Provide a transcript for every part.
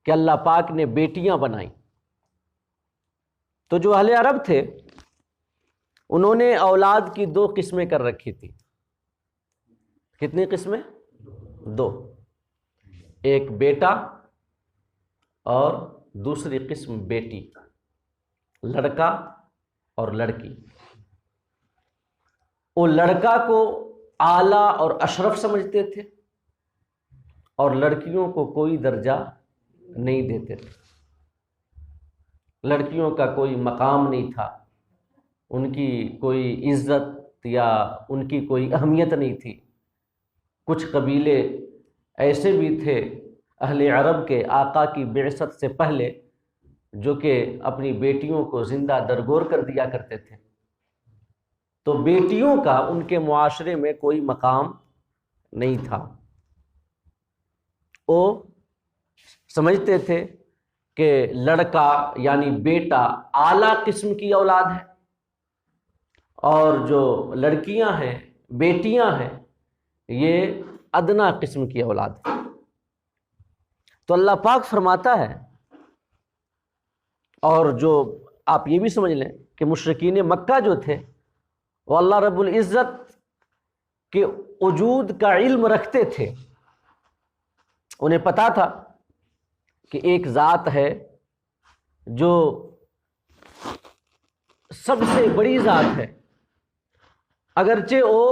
کہ اللہ پاک نے بیٹیاں بنائیں۔ تو جو اہل عرب تھے انہوں نے اولاد کی دو قسمیں کر رکھی تھی۔ کتنی قسمیں؟ دو، ایک بیٹا اور دوسری قسم بیٹی، لڑکا اور لڑکی۔ وہ لڑکا کو اعلیٰ اور اشرف سمجھتے تھے اور لڑکیوں کو کوئی درجہ نہیں دیتے تھے، لڑکیوں کا کوئی مقام نہیں تھا، ان کی کوئی عزت یا ان کی کوئی اہمیت نہیں تھی۔ کچھ قبیلے ایسے بھی تھے اہل عرب کے آقا کی بعثت سے پہلے جو کہ اپنی بیٹیوں کو زندہ درگور کر دیا کرتے تھے، تو بیٹیوں کا ان کے معاشرے میں کوئی مقام نہیں تھا۔ وہ سمجھتے تھے کہ لڑکا یعنی بیٹا اعلیٰ قسم کی اولاد ہے اور جو لڑکیاں ہیں، بیٹیاں ہیں، یہ ادنا قسم کی اولاد ہے۔ تو اللہ پاک فرماتا ہے، اور جو آپ یہ بھی سمجھ لیں کہ مشرکین مکہ جو تھے وہ اللہ رب العزت کے وجود کا علم رکھتے تھے، انہیں پتا تھا کہ ایک ذات ہے جو سب سے بڑی ذات ہے، اگرچہ وہ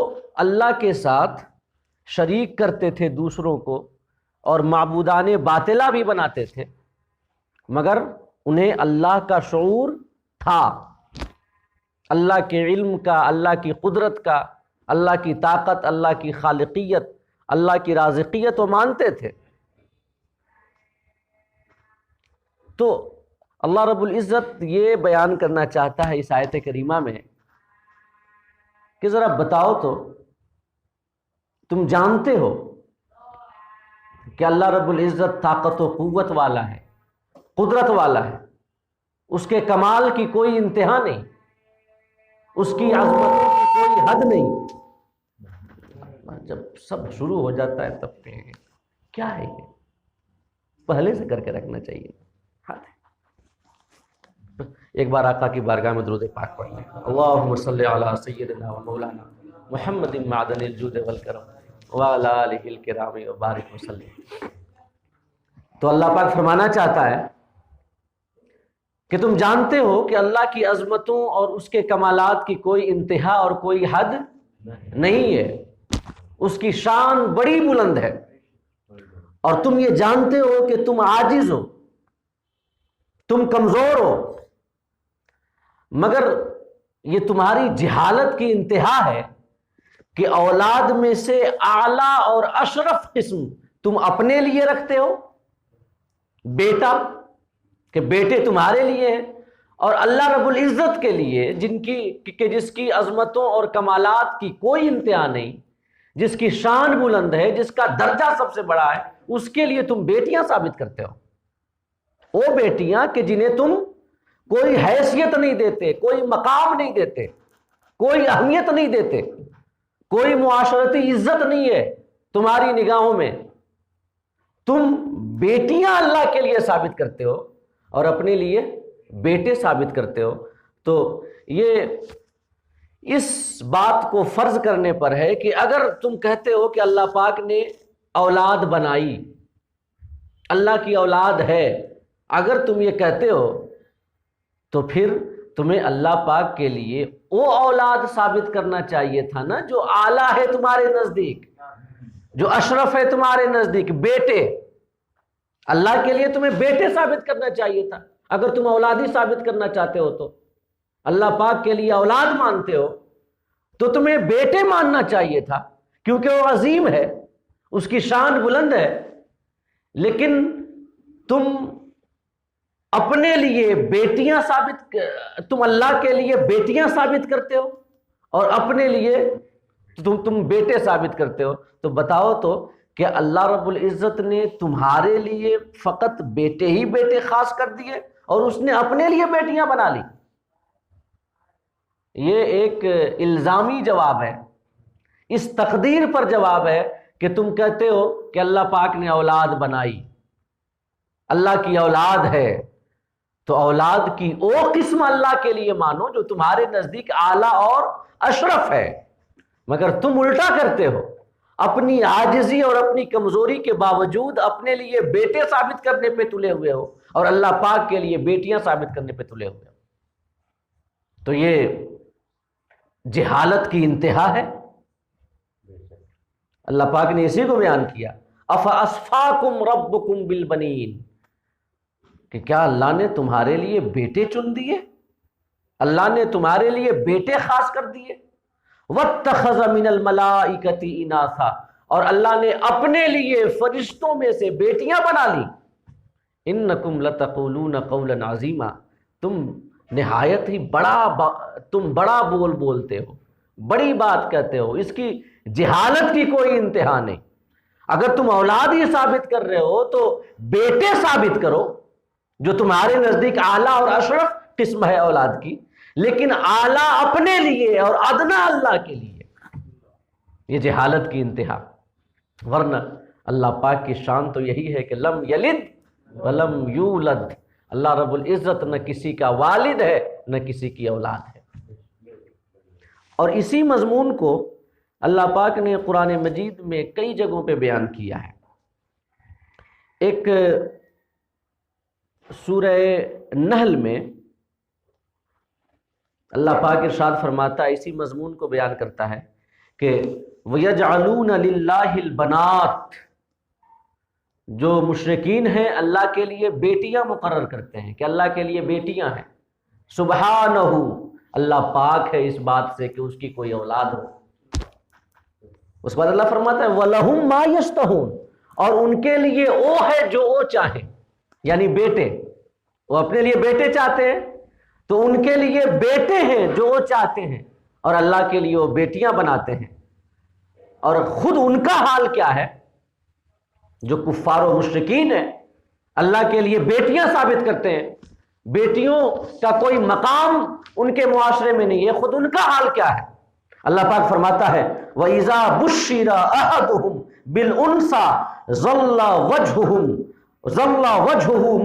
اللہ کے ساتھ شریک کرتے تھے دوسروں کو اور معبودان باطلہ بھی بناتے تھے، مگر انہیں اللہ کا شعور تھا، اللہ کے علم کا، اللہ کی قدرت کا، اللہ کی طاقت، اللہ کی خالقیت، اللہ کی رازقیت وہ مانتے تھے۔ تو اللہ رب العزت یہ بیان کرنا چاہتا ہے اس آیت کریمہ میں کہ ذرا بتاؤ تو، تم جانتے ہو کہ اللہ رب العزت طاقت و قوت والا ہے، قدرت والا ہے، اس کے کمال کی کوئی انتہا نہیں، اس کی عظمتوں کی کوئی حد نہیں۔ جب سب شروع ہو جاتا ہے تب پہ کیا ہے یہ، پہلے سے کر کے رکھنا چاہیے۔ ایک بار آقا کی بارگاہ میں درود پاک پڑھ لیں، اللہم صلی علی سیدنا و مولانا محمد معدن الجود والکرم وعلی آلہ الکرام وبارک وسلم۔ تو اللہ پاک فرمانا چاہتا ہے کہ تم جانتے ہو کہ اللہ کی عظمتوں اور اس کے کمالات کی کوئی انتہا اور کوئی حد نہیں ہے، اس کی شان بڑی بلند ہے، اور تم یہ جانتے ہو کہ تم عاجز ہو، تم کمزور ہو، مگر یہ تمہاری جہالت کی انتہا ہے کہ اولاد میں سے اعلیٰ اور اشرف قسم تم اپنے لیے رکھتے ہو، بیٹا، کہ بیٹے تمہارے لیے ہیں، اور اللہ رب العزت کے لیے جس کی عظمتوں اور کمالات کی کوئی انتہا نہیں، جس کی شان بلند ہے، جس کا درجہ سب سے بڑا ہے، اس کے لیے تم بیٹیاں ثابت کرتے ہو۔ وہ بیٹیاں کہ جنہیں تم کوئی حیثیت نہیں دیتے، کوئی مقام نہیں دیتے، کوئی اہمیت نہیں دیتے، کوئی معاشرتی عزت نہیں ہے تمہاری نگاہوں میں، تم بیٹیاں اللہ کے لیے ثابت کرتے ہو اور اپنے لیے بیٹے ثابت کرتے ہو۔ تو یہ اس بات کو فرض کرنے پر ہے کہ اگر تم کہتے ہو کہ اللہ پاک نے اولاد بنائی، اللہ کی اولاد ہے، اگر تم یہ کہتے ہو تو پھر تمہیں اللہ پاک کے لیے وہ اولاد ثابت کرنا چاہیے تھا نا جو اعلیٰ ہے تمہارے نزدیک، جو اشرف ہے تمہارے نزدیک، بیٹے۔ اللہ کے لیے تمہیں بیٹے ثابت کرنا چاہیے تھا اگر تم اولادی ثابت کرنا چاہتے ہو، تو اللہ پاک کے لیے اولاد مانتے ہو تو تمہیں بیٹے ماننا چاہیے تھا، کیونکہ وہ عظیم ہے، اس کی شان بلند ہے۔ لیکن تم اپنے لیے بیٹیاں تم اللہ کے لیے بیٹیاں ثابت کرتے ہو اور اپنے لیے تم بیٹے ثابت کرتے ہو۔ تو بتاؤ تو کہ اللہ رب العزت نے تمہارے لیے فقط بیٹے ہی بیٹے خاص کر دیے اور اس نے اپنے لیے بیٹیاں بنا لی؟ یہ ایک الزامی جواب ہے، اس تقدیر پر جواب ہے کہ تم کہتے ہو کہ اللہ پاک نے اولاد بنائی، اللہ کی اولاد ہے تو اولاد کی وہ قسم اللہ کے لیے مانو جو تمہارے نزدیک اعلیٰ اور اشرف ہے، مگر تم الٹا کرتے ہو، اپنی عاجزی اور اپنی کمزوری کے باوجود اپنے لیے بیٹے ثابت کرنے پہ تلے ہوئے ہو اور اللہ پاک کے لیے بیٹیاں ثابت کرنے پہ تلے ہوئے ہو۔ تو یہ جہالت کی انتہا ہے۔ اللہ پاک نے اسی کو بیان کیا، افاسفاکم ربکم بالبنین، کہ کیا اللہ نے تمہارے لیے بیٹے چن دیے، اللہ نے تمہارے لیے بیٹے خاص کر دیے۔ واتخذ من الملائکۃ اناثا، اور اللہ نے اپنے لیے فرشتوں میں سے بیٹیاں بنا لی۔ انکم لتقولون قولا عظیما، تم نہایت ہی بڑا بول بولتے ہو، بڑی بات کہتے ہو، اس کی جہالت کی کوئی انتہا نہیں۔ اگر تم اولاد ہی ثابت کر رہے ہو تو بیٹے ثابت کرو جو تمہارے نزدیک اعلیٰ اور اشرف قسم ہے اولاد کی، لیکن اعلیٰ اپنے لیے اور ادنا اللہ کے لیے، یہ جہالت کی انتہا۔ ورنہ اللہ پاک کی شان تو یہی ہے کہ لم یلد ولم یولد، اللہ رب العزت نہ کسی کا والد ہے نہ کسی کی اولاد ہے۔ اور اسی مضمون کو اللہ پاک نے قرآن مجید میں کئی جگہوں پہ بیان کیا ہے۔ ایک سورہ نحل میں اللہ پاک ارشاد فرماتا ہے، اسی مضمون کو بیان کرتا ہے کہ وَيَجْعَلُونَ لِلَّهِ الْبَنَاتِ، جو مشرکین ہیں اللہ کے لیے بیٹیاں مقرر کرتے ہیں کہ اللہ کے لیے بیٹیاں ہیں۔ سبحانہ، اللہ پاک ہے اس بات سے کہ اس کی کوئی اولاد ہو۔ اس بعد اللہ فرماتا ہے وَلَهُمْ مَا يَشْتَهُونَ، اور ان کے لیے وہ ہے جو وہ چاہیں، یعنی بیٹے، وہ اپنے لیے بیٹے چاہتے ہیں تو ان کے لیے بیٹے ہیں جو وہ چاہتے ہیں، اور اللہ کے لیے وہ بیٹیاں بناتے ہیں۔ اور خود ان کا حال کیا ہے، جو کفار و مشرکین ہیں اللہ کے لیے بیٹیاں ثابت کرتے ہیں، بیٹیوں کا کوئی مقام ان کے معاشرے میں نہیں ہے، خود ان کا حال کیا ہے۔ اللہ پاک فرماتا ہے وَإِذَا بُشِّرَ أَحَدُهُمْ بِالْأُنْثَىٰ ظَلَّ وَجْهُهُ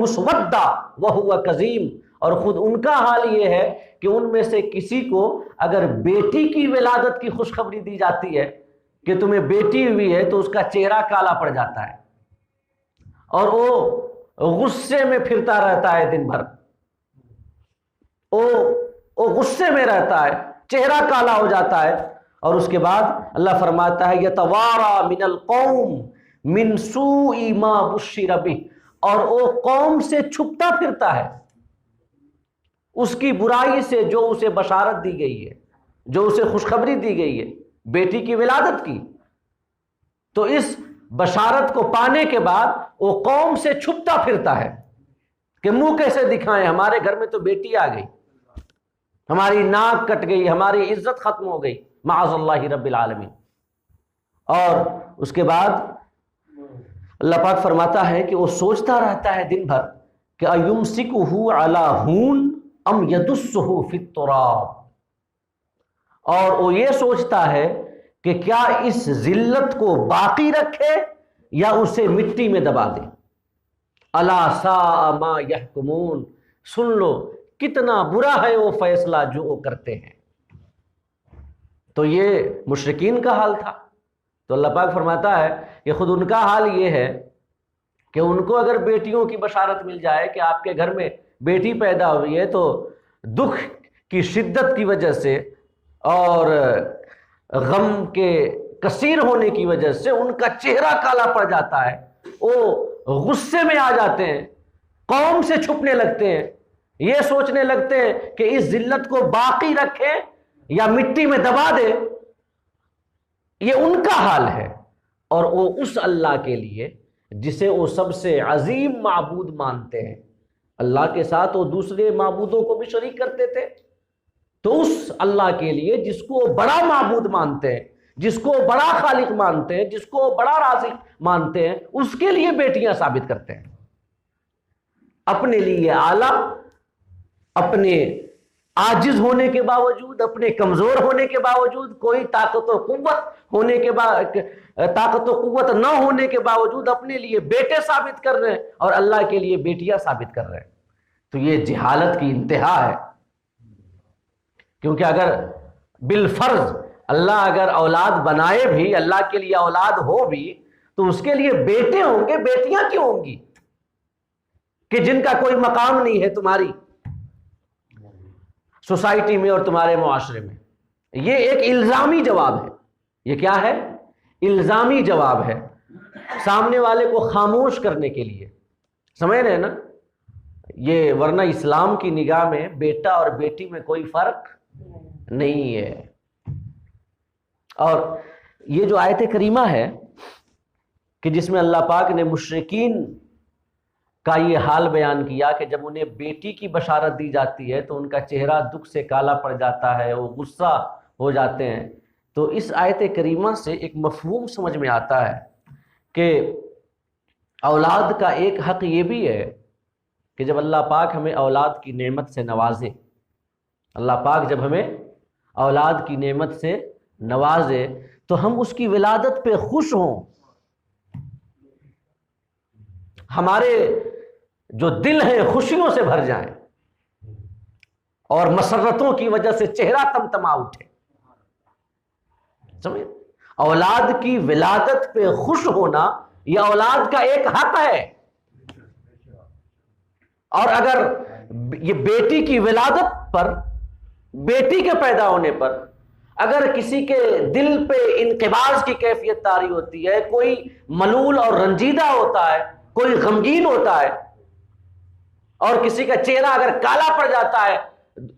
مُسْوَدًّا وَهُوَ كَظِيمٌ، اور خود ان کا حال یہ ہے کہ ان میں سے کسی کو اگر بیٹی کی ولادت کی خوشخبری دی جاتی ہے کہ تمہیں بیٹی ہوئی ہے تو اس کا چہرہ کالا پڑ جاتا ہے اور وہ غصے میں پھرتا رہتا ہے دن بھر، وہ غصے میں رہتا ہے، چہرہ کالا ہو جاتا ہے۔ اور اس کے بعد اللہ فرماتا ہے یتوارا من القوم من سوء ما بشر بہ، اور وہ قوم سے چھپتا پھرتا ہے اس کی برائی سے جو اسے بشارت دی گئی ہے، جو اسے خوشخبری دی گئی ہے بیٹی کی ولادت کی۔ تو اس بشارت کو پانے کے بعد وہ قوم سے چھپتا پھرتا ہے کہ منہ کیسے دکھائیں، ہمارے گھر میں تو بیٹی آ گئی، ہماری ناک کٹ گئی، ہماری عزت ختم ہو گئی، معاذ اللہ رب العالمین۔ اور اس کے بعد اللہ پاک فرماتا ہے کہ وہ سوچتا رہتا ہے دن بھر کہ ایمسکہ علی ہون ام یدسہ فی التراب، اور وہ یہ سوچتا ہے کہ کیا اس ذلت کو باقی رکھے یا اسے مٹی میں دبا دے۔ الا ساء ما یحکمون، سن لو کتنا برا ہے وہ فیصلہ جو وہ کرتے ہیں۔ تو یہ مشرکین کا حال تھا۔ تو اللہ پاک فرماتا ہے کہ خود ان کا حال یہ ہے کہ ان کو اگر بیٹیوں کی بشارت مل جائے کہ آپ کے گھر میں بیٹی پیدا ہوئی ہے تو دکھ کی شدت کی وجہ سے اور غم کے کثیر ہونے کی وجہ سے ان کا چہرہ کالا پڑ جاتا ہے، وہ غصے میں آ جاتے ہیں، قوم سے چھپنے لگتے ہیں، یہ سوچنے لگتے ہیں کہ اس ذلت کو باقی رکھیں یا مٹی میں دبا دے۔ یہ ان کا حال ہے، اور وہ اس اللہ کے لیے جسے وہ سب سے عظیم معبود مانتے ہیں، اللہ کے ساتھ وہ دوسرے معبودوں کو بھی شریک کرتے تھے، تو اس اللہ کے لیے جس کو وہ بڑا معبود مانتے ہیں، جس کو بڑا خالق مانتے ہیں، جس کو بڑا رازق مانتے ہیں، اس کے لیے بیٹیاں ثابت کرتے ہیں، اپنے لیے اعلیٰ، اپنے عاجز ہونے کے باوجود، اپنے کمزور ہونے کے باوجود، کوئی طاقت و قوت ہونے کے طاقت و قوت نہ ہونے کے باوجود اپنے لیے بیٹے ثابت کر رہے ہیں اور اللہ کے لیے بیٹیاں ثابت کر رہے ہیں، تو یہ جہالت کی انتہا ہے۔ کیونکہ اگر بالفرض اللہ اگر اولاد بنائے بھی، اللہ کے لیے اولاد ہو بھی، تو اس کے لیے بیٹے ہوں گے، بیٹیاں کیوں ہوں گی کہ جن کا کوئی مقام نہیں ہے تمہاری سوسائٹی میں اور تمہارے معاشرے میں؟ یہ ایک الزامی جواب ہے۔ یہ کیا ہے؟ الزامی جواب ہے، سامنے والے کو خاموش کرنے کے لیے، سمجھ رہے ہیں نا؟ یہ ورنہ اسلام کی نگاہ میں بیٹا اور بیٹی میں کوئی فرق نہیں ہے۔ اور یہ جو آیت کریمہ ہے کہ جس میں اللہ پاک نے مشرکین کا یہ حال بیان کیا کہ جب انہیں بیٹی کی بشارت دی جاتی ہے تو ان کا چہرہ دکھ سے کالا پڑ جاتا ہے، وہ غصہ ہو جاتے ہیں، تو اس آیت کریمہ سے ایک مفہوم سمجھ میں آتا ہے کہ اولاد کا ایک حق یہ بھی ہے کہ جب اللہ پاک ہمیں اولاد کی نعمت سے نوازے، اللہ پاک جب ہمیں اولاد کی نعمت سے نوازے تو ہم اس کی ولادت پہ خوش ہوں، ہمارے جو دل ہیں خوشیوں سے بھر جائیں اور مسرتوں کی وجہ سے چہرہ تمتما اٹھے۔ سمجھے؟ اولاد کی ولادت پہ خوش ہونا یہ اولاد کا ایک حق ہے۔ اور اگر یہ بیٹی کی ولادت پر، بیٹی کے پیدا ہونے پر اگر کسی کے دل پہ انقباض کی کیفیت طاری ہوتی ہے، کوئی ملول اور رنجیدہ ہوتا ہے، کوئی غمگین ہوتا ہے، اور کسی کا چہرہ اگر کالا پڑ جاتا ہے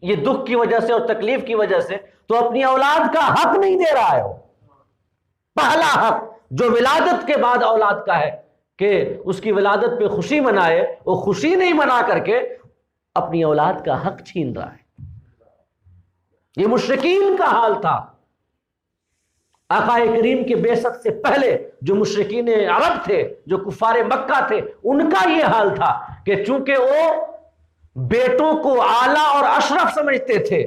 یہ دکھ کی وجہ سے اور تکلیف کی وجہ سے، تو اپنی اولاد کا حق نہیں دے رہا ہے۔ وہ پہلا حق جو ولادت کے بعد اولاد کا ہے کہ اس کی ولادت پہ خوشی منائے، وہ خوشی نہیں منا کر کے اپنی اولاد کا حق چھین رہا ہے۔ یہ مشرکین کا حال تھا۔ آقا کریم کے بعثت سے پہلے جو مشرکین عرب تھے، جو کفار مکہ تھے، ان کا یہ حال تھا کہ چونکہ وہ بیٹوں کو اعلیٰ اور اشرف سمجھتے تھے،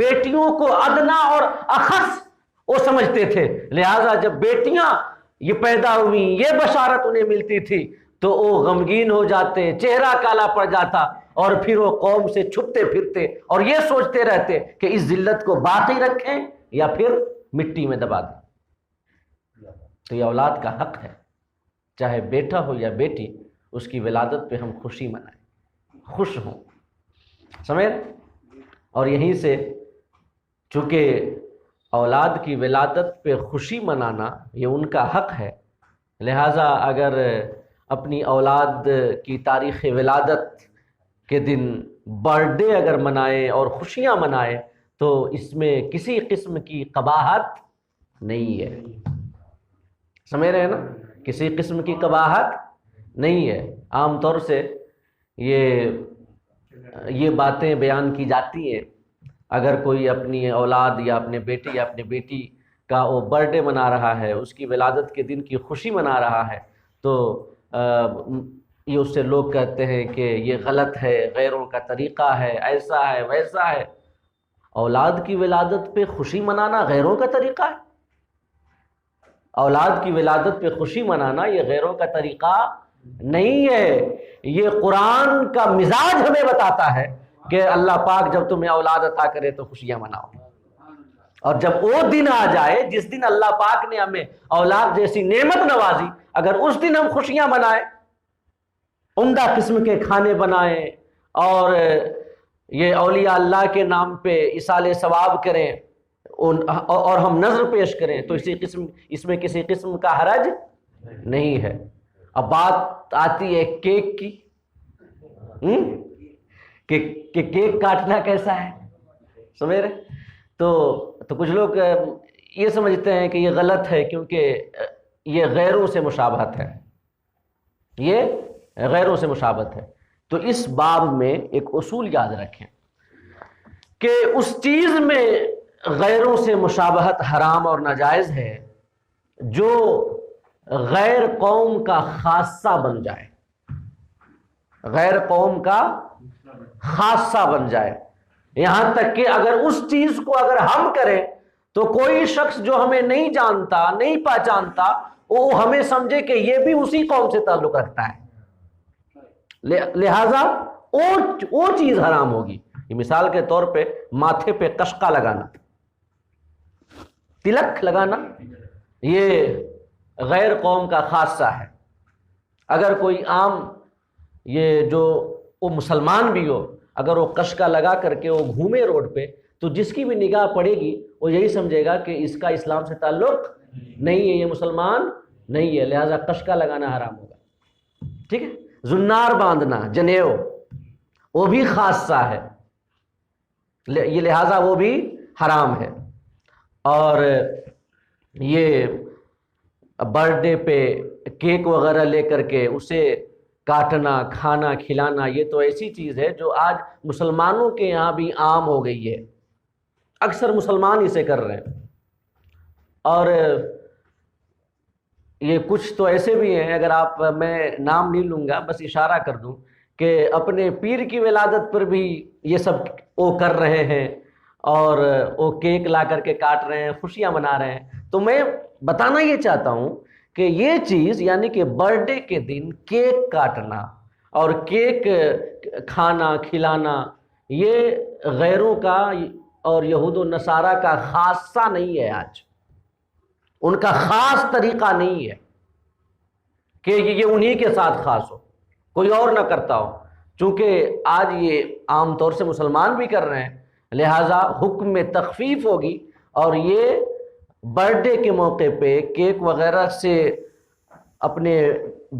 بیٹیوں کو ادنا اور اخص وہ سمجھتے تھے، لہذا جب بیٹیاں یہ پیدا ہوئی، یہ بشارت انہیں ملتی تھی تو وہ غمگین ہو جاتے، چہرہ کالا پڑ جاتا، اور پھر وہ قوم سے چھپتے پھرتے اور یہ سوچتے رہتے کہ اس ذلت کو باقی رکھیں یا پھر مٹی میں دبا دیں۔ تو یہ اولاد کا حق ہے، چاہے بیٹا ہو یا بیٹی، اس کی ولادت پہ ہم خوشی منائیں، خوش ہوں، سمجھ؟ اور یہیں سے چونکہ اولاد کی ولادت پہ خوشی منانا یہ ان کا حق ہے، لہٰذا اگر اپنی اولاد کی تاریخ ولادت کے دن برتھ ڈے اگر منائے اور خوشیاں منائے تو اس میں کسی قسم کی قباحت نہیں ہے، سمجھ رہے ہیں نا؟ کسی قسم کی قباحت نہیں ہے۔ عام طور سے یہ باتیں بیان کی جاتی ہیں، اگر کوئی اپنی اولاد یا اپنے بیٹے یا اپنے بیٹی کا وہ برتھ ڈے منا رہا ہے، اس کی ولادت کے دن کی خوشی منا رہا ہے، تو یہ اس سے لوگ کہتے ہیں کہ یہ غلط ہے، غیروں کا طریقہ ہے، ایسا ہے ویسا ہے۔ اولاد کی ولادت پہ خوشی منانا غیروں کا طریقہ ہے؟ اولاد کی ولادت پہ خوشی منانا یہ غیروں کا طریقہ نہیں ہے، یہ قرآن کا مزاج ہمیں بتاتا ہے کہ اللہ پاک جب تمہیں اولاد عطا کرے تو خوشیاں مناؤ، اور جب وہ دن آ جائے جس دن اللہ پاک نے ہمیں اولاد جیسی نعمت نوازی، اگر اس دن ہم خوشیاں منائیں، عمدہ قسم کے کھانے بنائیں اور یہ اولیاء اللہ کے نام پہ اصال ثواب کریں اور ہم نذر پیش کریں، تو اس میں کسی قسم کا حرج نہیں ہے۔ اب بات آتی ہے کیک کی، کہ کیک کاٹنا کیسا ہے، سمجھ رہے؟ تو کچھ لوگ یہ سمجھتے ہیں کہ یہ غلط ہے کیونکہ یہ غیروں سے مشابہت ہے، یہ غیروں سے مشابہت ہے۔ تو اس باب میں ایک اصول یاد رکھیں کہ اس چیز میں غیروں سے مشابہت حرام اور ناجائز ہے جو غیر قوم کا خاصہ بن جائے، غیر قوم کا خاصہ بن جائے۔ یہاں تک کہ اگر اس چیز کو اگر ہم کریں تو کوئی شخص جو ہمیں نہیں جانتا نہیں پہچانتا وہ ہمیں سمجھے کہ یہ بھی اسی قوم سے تعلق رکھتا ہے، لہذا وہ چیز حرام ہوگی۔ مثال کے طور پہ ماتھے پہ کشکا لگانا، تلک لگانا، یہ غیر قوم کا خاصہ ہے۔ اگر کوئی عام یہ جو وہ مسلمان بھی ہو، اگر وہ کشکا لگا کر کے وہ گھومے روڈ پہ تو جس کی بھی نگاہ پڑے گی وہ یہی سمجھے گا کہ اس کا اسلام سے تعلق نہیں ہے، یہ مسلمان نہیں ہے، لہذا کشکا لگانا حرام ہوگا۔ ٹھیک ہے، زنار باندھنا، جنیو، وہ بھی خاصہ ہے، یہ لہذا وہ بھی حرام ہے۔ اور یہ برتھ ڈے پہ کیک وغیرہ لے کر کے اسے کاٹنا، کھانا، کھلانا، یہ تو ایسی چیز ہے جو آج مسلمانوں کے یہاں بھی عام ہو گئی ہے، اکثر مسلمان اسے کر رہے ہیں۔ اور یہ کچھ تو ایسے بھی ہیں، اگر آپ، میں نام نہیں لوں گا، بس اشارہ کر دوں کہ اپنے پیر کی ولادت پر بھی یہ سب وہ کر رہے ہیں اور وہ کیک لا کر کے کاٹ رہے ہیں، خوشیاں منا رہے ہیں۔ تو میں بتانا یہ چاہتا ہوں کہ یہ چیز یعنی کہ برتھ ڈے کے دن کیک کاٹنا اور کیک کھانا کھلانا یہ غیروں کا اور یہود و نصارہ کا خاصہ نہیں ہے، آج ان کا خاص طریقہ نہیں ہے کہ یہ انہی کے ساتھ خاص ہو، کوئی اور نہ کرتا ہو۔ چونکہ آج یہ عام طور سے مسلمان بھی کر رہے ہیں، لہٰذا حکم میں تخفیف ہوگی، اور یہ برتھ ڈے کے موقع پہ کیک وغیرہ سے اپنے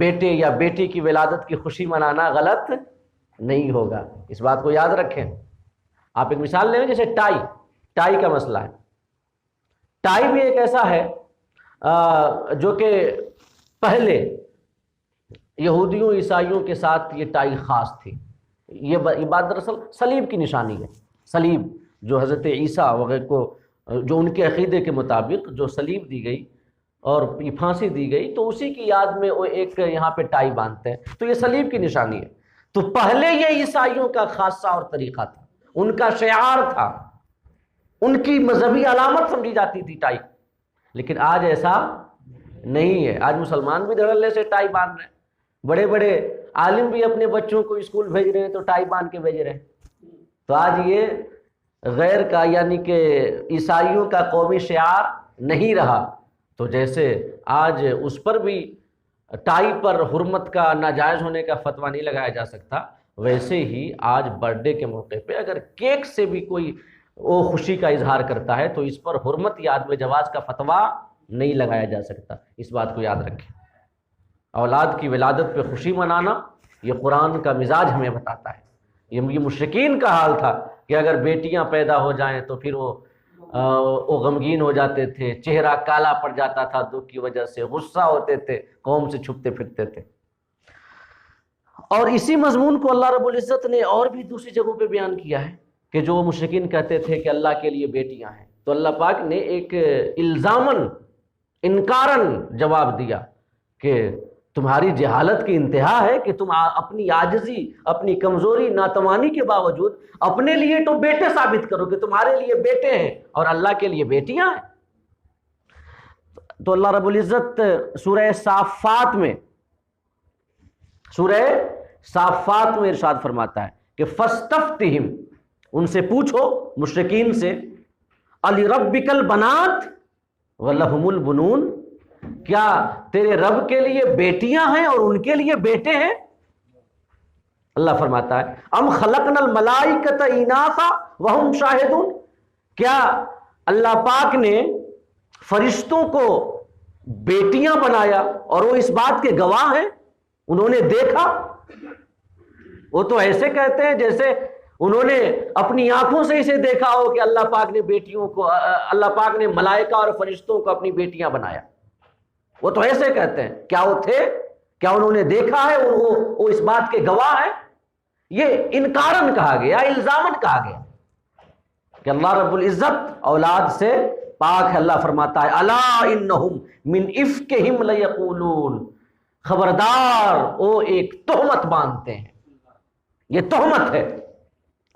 بیٹے یا بیٹی کی ولادت کی خوشی منانا غلط نہیں ہوگا، اس بات کو یاد رکھیں۔ آپ ایک مثال لیں، جیسے ٹائی کا مسئلہ ہے۔ ٹائی بھی ایک ایسا ہے جو کہ پہلے یہودیوں عیسائیوں کے ساتھ یہ ٹائی خاص تھی۔ یہ بات دراصل صلیب کی نشانی ہے، صلیب جو حضرت عیسیٰ وغیرہ کو، جو ان کے عقیدے کے مطابق جو صلیب دی گئی اور پھانسی دی گئی، تو اسی کی یاد میں وہ ایک یہاں پہ ٹائی باندھتے ہیں، تو یہ صلیب کی نشانی ہے۔ تو پہلے یہ عیسائیوں کا خاصہ اور طریقہ تھا، ان کا شعار تھا، ان کی مذہبی علامت سمجھی جاتی تھی ٹائی، لیکن آج ایسا نہیں ہے۔ آج مسلمان بھی دھڑلے سے ٹائی باندھ رہے ہیں، بڑے بڑے عالم بھی اپنے بچوں کو اسکول بھیج رہے ہیں تو ٹائی باندھ کے بھیج رہے ہیں۔ تو آج یہ غیر کا یعنی کہ عیسائیوں کا قومی شعار نہیں رہا، تو جیسے آج اس پر بھی ٹائی پر حرمت کا ناجائز ہونے کا فتویٰ نہیں لگایا جا سکتا، ویسے ہی آج برتھ ڈے کے موقع پہ اگر کیک سے بھی کوئی وہ خوشی کا اظہار کرتا ہے تو اس پر حرمت یا عدم جواز کا فتویٰ نہیں لگایا جا سکتا، اس بات کو یاد رکھیں۔ اولاد کی ولادت پہ خوشی منانا یہ قرآن کا مزاج ہمیں بتاتا ہے۔ یہ مشرکین کا حال تھا کہ اگر بیٹیاں پیدا ہو جائیں تو پھر وہ غمگین ہو جاتے تھے، چہرہ کالا پڑ جاتا تھا دکھ کی وجہ سے، غصہ ہوتے تھے، قوم سے چھپتے پھرتے تھے۔ اور اسی مضمون کو اللہ رب العزت نے اور بھی دوسری جگہوں پہ بیان کیا ہے کہ جو مشرکین کہتے تھے کہ اللہ کے لیے بیٹیاں ہیں، تو اللہ پاک نے ایک الزاماً انکارن جواب دیا کہ تمہاری جہالت کی انتہا ہے کہ تم اپنی عاجزی، اپنی کمزوری، ناتوانی کے باوجود اپنے لیے تو بیٹے ثابت کرو کہ تمہارے لیے بیٹے ہیں اور اللہ کے لیے بیٹیاں ہیں۔ تو اللہ رب العزت سورہ صافات میں ارشاد فرماتا ہے کہ فاستفتہم، ان سے پوچھو مشرکین سے، الربک البنات ولہم البنون، کیا تیرے رب کے لیے بیٹیاں ہیں اور ان کے لیے بیٹے ہیں؟ اللہ فرماتا ہے ام خلقنا الملائکۃ اناثا وہم شاہدون، کیا اللہ پاک نے فرشتوں کو بیٹیاں بنایا اور وہ اس بات کے گواہ ہیں، انہوں نے دیکھا؟ وہ تو ایسے کہتے ہیں جیسے انہوں نے اپنی آنکھوں سے اسے دیکھا ہو کہ اللہ پاک نے بیٹیوں کو، اللہ پاک نے ملائکہ اور فرشتوں کو اپنی بیٹیاں بنایا۔ وہ تو ایسے کہتے ہیں، کیا وہ تھے؟ کیا انہوں نے دیکھا ہے؟ وہ اس بات کے گواہ ہیں؟ یہ انکارن کہا گیا، الزامن کہا گیا کہ اللہ رب العزت اولاد سے پاک ہے۔ اللہ فرماتا ہے الا انہم من افکہم لیقولون، خبردار وہ ایک تہمت باندھتے ہیں، یہ تہمت ہے،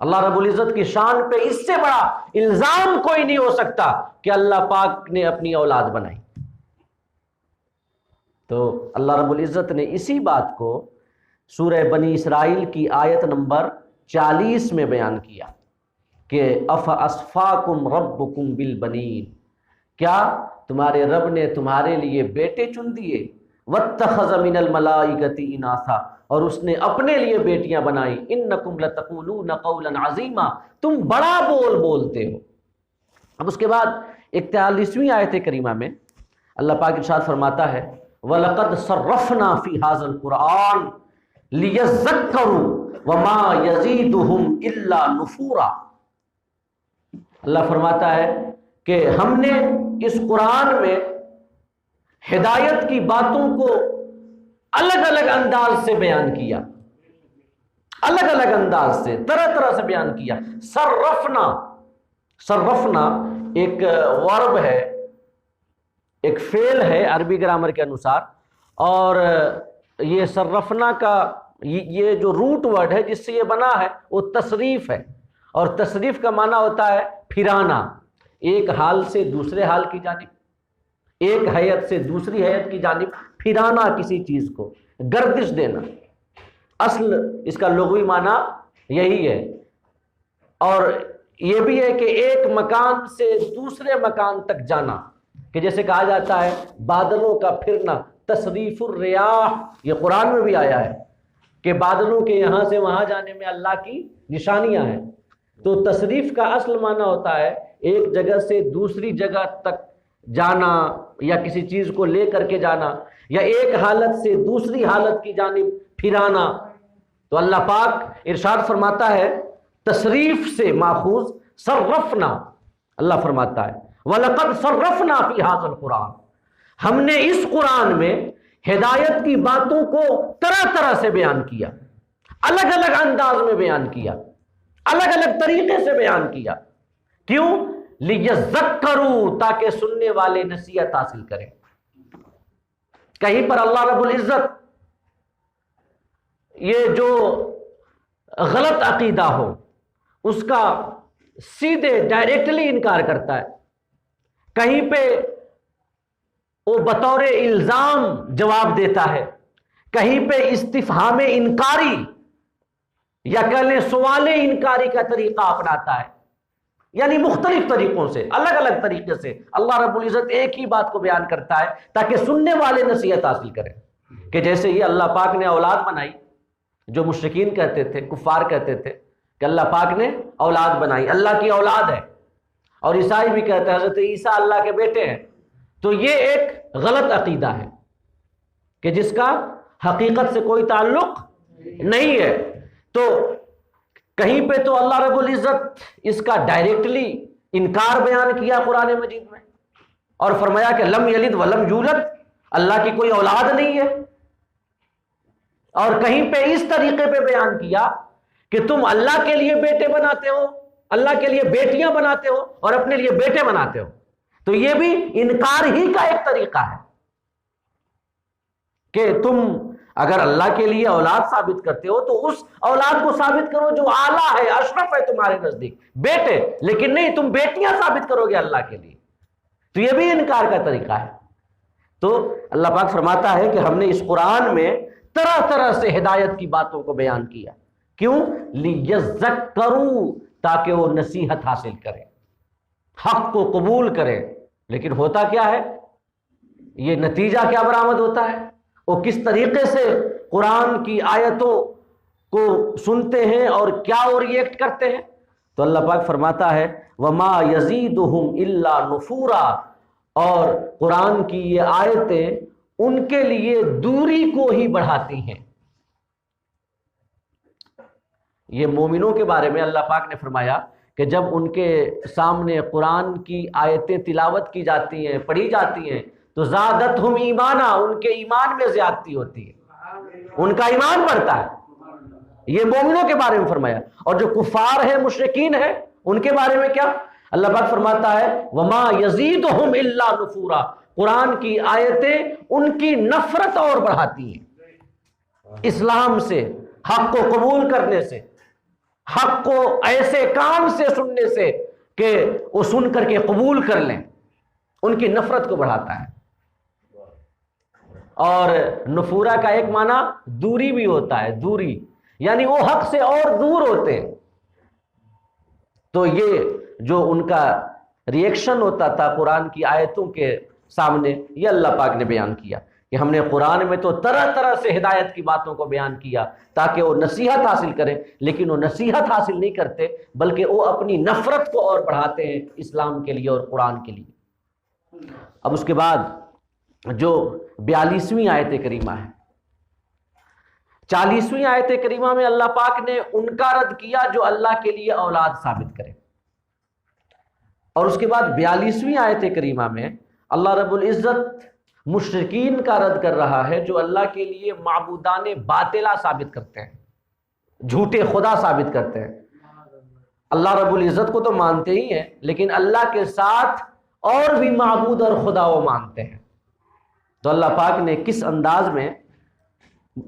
اللہ رب العزت کی شان پہ اس سے بڑا الزام کوئی نہیں ہو سکتا کہ اللہ پاک نے اپنی اولاد بنائی۔ تو اللہ رب العزت نے اسی بات کو سورہ بنی اسرائیل کی آیت نمبر 40 میں بیان کیا کہ اَفَأَصْفَاكُمْ رَبُّكُمْ بِالْبَنِينَ، کیا تمہارے رب نے تمہارے لیے بیٹے چن دیے؟ وَاتَّخَذَ مِنَ الْمَلَائِكَةِ إِنَاثًا، اور اس نے اپنے لیے بیٹیاں بنائی۔ إِنَّكُمْ لَتَقُولُونَ قَوْلًا عَظِيمًا، تم بڑا بولتے ہو۔ اب اس کے بعد 41ویں آیت کریمہ میں اللہ پاک ارشاد فرماتا ہے وَلَقَدْ صَرَّفْنَا فِي هَذَا الْقُرْآنِ لِيَذَّكَّرُوا وَمَا يَزِيدُهُمْ إِلَّا نُفُورًا۔ اللہ فرماتا ہے کہ ہم نے اس قرآن میں ہدایت کی باتوں کو الگ الگ انداز سے بیان کیا، الگ الگ انداز سے، طرح طرح سے بیان کیا۔ صرفنا ایک ورب ہے، ایک فعل ہے عربی گرامر کے انوسار، اور یہ صرفنا کا یہ جو روٹ ورڈ ہے جس سے یہ بنا ہے وہ تصریف ہے، اور تصریف کا معنی ہوتا ہے پھرانا، ایک حال سے دوسرے حال کی جانب، ایک حیت سے دوسری حیت کی جانب پھرانا، کسی چیز کو گردش دینا۔ اصل اس کا لغوی معنی یہی ہے، اور یہ بھی ہے کہ ایک مکان سے دوسرے مکان تک جانا، کہ جیسے کہا جاتا ہے بادلوں کا پھرنا، تصریف الریاح، یہ قرآن میں بھی آیا ہے کہ بادلوں کے یہاں سے وہاں جانے میں اللہ کی نشانیاں ہیں۔ تو تصریف کا اصل معنی ہوتا ہے ایک جگہ سے دوسری جگہ تک جانا، یا کسی چیز کو لے کر کے جانا، یا ایک حالت سے دوسری حالت کی جانب پھرانا۔ تو اللہ پاک ارشاد فرماتا ہے تصریف سے ماخوذ صرفنا، اللہ فرماتا ہے وَلَقَدْ صَرَّفْنَا فِي هَذَا الْقُرْآنِ، ہم نے اس قرآن میں ہدایت کی باتوں کو طرح طرح سے بیان کیا، الگ الگ انداز میں بیان کیا، الگ الگ طریقے سے بیان کیا۔ کیوں؟ لِيَذَّكَّرُوا، تاکہ سننے والے نصیحت حاصل کریں۔ کہیں پر اللہ رب العزت یہ جو غلط عقیدہ ہو اس کا سیدھے ڈائریکٹلی انکار کرتا ہے، کہیں پہ وہ بطور الزام جواب دیتا ہے، کہیں پہ استفہام انکاری یا کہہ لیں سوال انکاری کا طریقہ اپناتا ہے، یعنی مختلف طریقوں سے، الگ الگ طریقے سے اللہ رب العزت ایک ہی بات کو بیان کرتا ہے تاکہ سننے والے نصیحت حاصل کریں۔ کہ جیسے یہ اللہ پاک نے اولاد بنائی، جو مشرکین کہتے تھے، کفار کہتے تھے کہ اللہ پاک نے اولاد بنائی، اللہ کی اولاد ہے، اور عیسائی بھی کہتے ہیں حضرت عیسیٰ اللہ کے بیٹے ہیں۔ تو یہ ایک غلط عقیدہ ہے کہ جس کا حقیقت سے کوئی تعلق نہیں ہے۔ تو کہیں پہ تو اللہ رب العزت اس کا ڈائریکٹلی انکار بیان کیا قرآن مجید میں، اور فرمایا کہ لم یلد ولم یولد، اللہ کی کوئی اولاد نہیں ہے، اور کہیں پہ اس طریقے پہ بیان کیا کہ تم اللہ کے لیے بیٹے بناتے ہو، اللہ کے لیے بیٹیاں بناتے ہو، اور اپنے لیے بیٹے بناتے ہو۔ تو یہ بھی انکار ہی کا ایک طریقہ ہے کہ تم اگر اللہ کے لیے اولاد ثابت کرتے ہو تو اس اولاد کو ثابت کرو جو اعلیٰ ہے، اشرف ہے تمہارے نزدیک، بیٹے، لیکن نہیں تم بیٹیاں ثابت کرو گے اللہ کے لیے، تو یہ بھی انکار کا طریقہ ہے۔ تو اللہ پاک فرماتا ہے کہ ہم نے اس قرآن میں طرح طرح سے ہدایت کی باتوں کو بیان کیا۔ کیوں؟ لِيَذَّكَّرُوا، تاکہ وہ نصیحت حاصل کریں، حق کو قبول کریں۔ لیکن ہوتا کیا ہے، یہ نتیجہ کیا برآمد ہوتا ہے، وہ کس طریقے سے قرآن کی آیتوں کو سنتے ہیں اور کیا وہ ریئیکٹ کرتے ہیں۔ تو اللہ پاک فرماتا ہے وَمَا يَزِيدُهُمْ إِلَّا نُفُورًا، اور قرآن کی یہ آیتیں ان کے لیے دوری کو ہی بڑھاتی ہیں۔ یہ مومنوں کے بارے میں اللہ پاک نے فرمایا کہ جب ان کے سامنے قرآن کی آیتیں تلاوت کی جاتی ہیں، پڑھی جاتی ہیں، تو زادتہم ایمانا، ان کے ایمان میں زیادتی ہوتی ہے، ان کا ایمان بڑھتا ہے۔ یہ مومنوں کے بارے میں فرمایا، اور جو کفار ہیں، مشرکین ہیں، ان کے بارے میں کیا؟ اللہ پاک فرماتا ہے وما یزیدہم الا نفورا، قرآن کی آیتیں ان کی نفرت اور بڑھاتی ہیں، اسلام سے، حق کو قبول کرنے سے، حق کو ایسے کان سے سننے سے کہ وہ سن کر کے قبول کر لیں، ان کی نفرت کو بڑھاتا ہے۔ اور نفورہ کا ایک معنی دوری بھی ہوتا ہے، دوری یعنی وہ حق سے اور دور ہوتے ہیں۔ تو یہ جو ان کا ریئیکشن ہوتا تھا قرآن کی آیتوں کے سامنے، یہ اللہ پاک نے بیان کیا کہ ہم نے قرآن میں تو طرح طرح سے ہدایت کی باتوں کو بیان کیا تاکہ وہ نصیحت حاصل کریں، لیکن وہ نصیحت حاصل نہیں کرتے بلکہ وہ اپنی نفرت کو اور بڑھاتے ہیں اسلام کے لیے اور قرآن کے لیے۔ اب اس کے بعد جو 42ویں آیت کریمہ ہے، 40ویں آیت کریمہ میں اللہ پاک نے ان کا رد کیا جو اللہ کے لیے اولاد ثابت کرے، اور اس کے بعد 42ویں آیت کریمہ میں اللہ رب العزت مشرکین کا رد کر رہا ہے جو اللہ کے لیے معبودان باطلہ ثابت کرتے ہیں، جھوٹے خدا ثابت کرتے ہیں۔ اللہ رب العزت کو تو مانتے ہی ہیں لیکن اللہ کے ساتھ اور بھی معبود اور خدا وہ مانتے ہیں۔ تو اللہ پاک نے کس انداز میں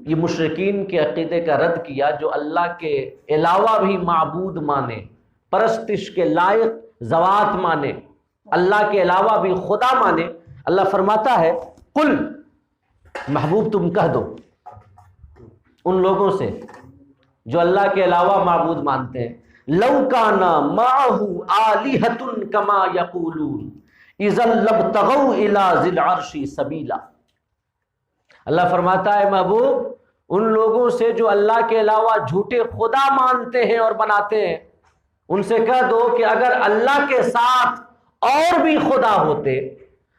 یہ مشرکین کے عقیدے کا رد کیا جو اللہ کے علاوہ بھی معبود مانے، پرستش کے لائق ذوات مانے، اللہ کے علاوہ بھی خدا مانے۔ اللہ فرماتا ہے قل، محبوب تم کہہ دو ان لوگوں سے جو اللہ کے علاوہ معبود مانتے ہیں، لو کان معہ آلہۃ کما یقولون اذا لابتغوا الی ذی العرش سبیلا۔ اللہ فرماتا ہے محبوب ان لوگوں سے جو اللہ کے علاوہ جھوٹے خدا مانتے ہیں اور بناتے ہیں، ان سے کہہ دو کہ اگر اللہ کے ساتھ اور بھی خدا ہوتے،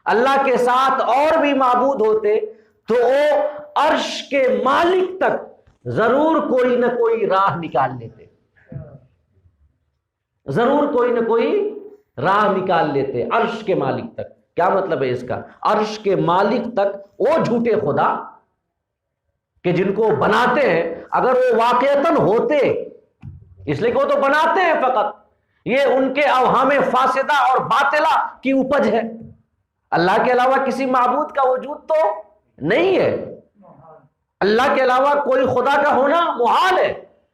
اللہ کے ساتھ اور بھی معبود ہوتے تو وہ عرش کے مالک تک ضرور کوئی نہ کوئی راہ نکال لیتے، ضرور کوئی نہ کوئی راہ نکال لیتے عرش کے مالک تک۔ کیا مطلب ہے اس کا؟ عرش کے مالک تک وہ جھوٹے خدا کہ جن کو بناتے ہیں، اگر وہ واقعتاً ہوتے، اس لیے کہ وہ تو بناتے ہیں فقط، یہ ان کے اوہام فاسدہ اور باطلہ کی اپج ہے۔ اللہ کے علاوہ کسی معبود کا وجود تو نہیں ہے، اللہ کے علاوہ کوئی خدا کا ہونا محال ہے،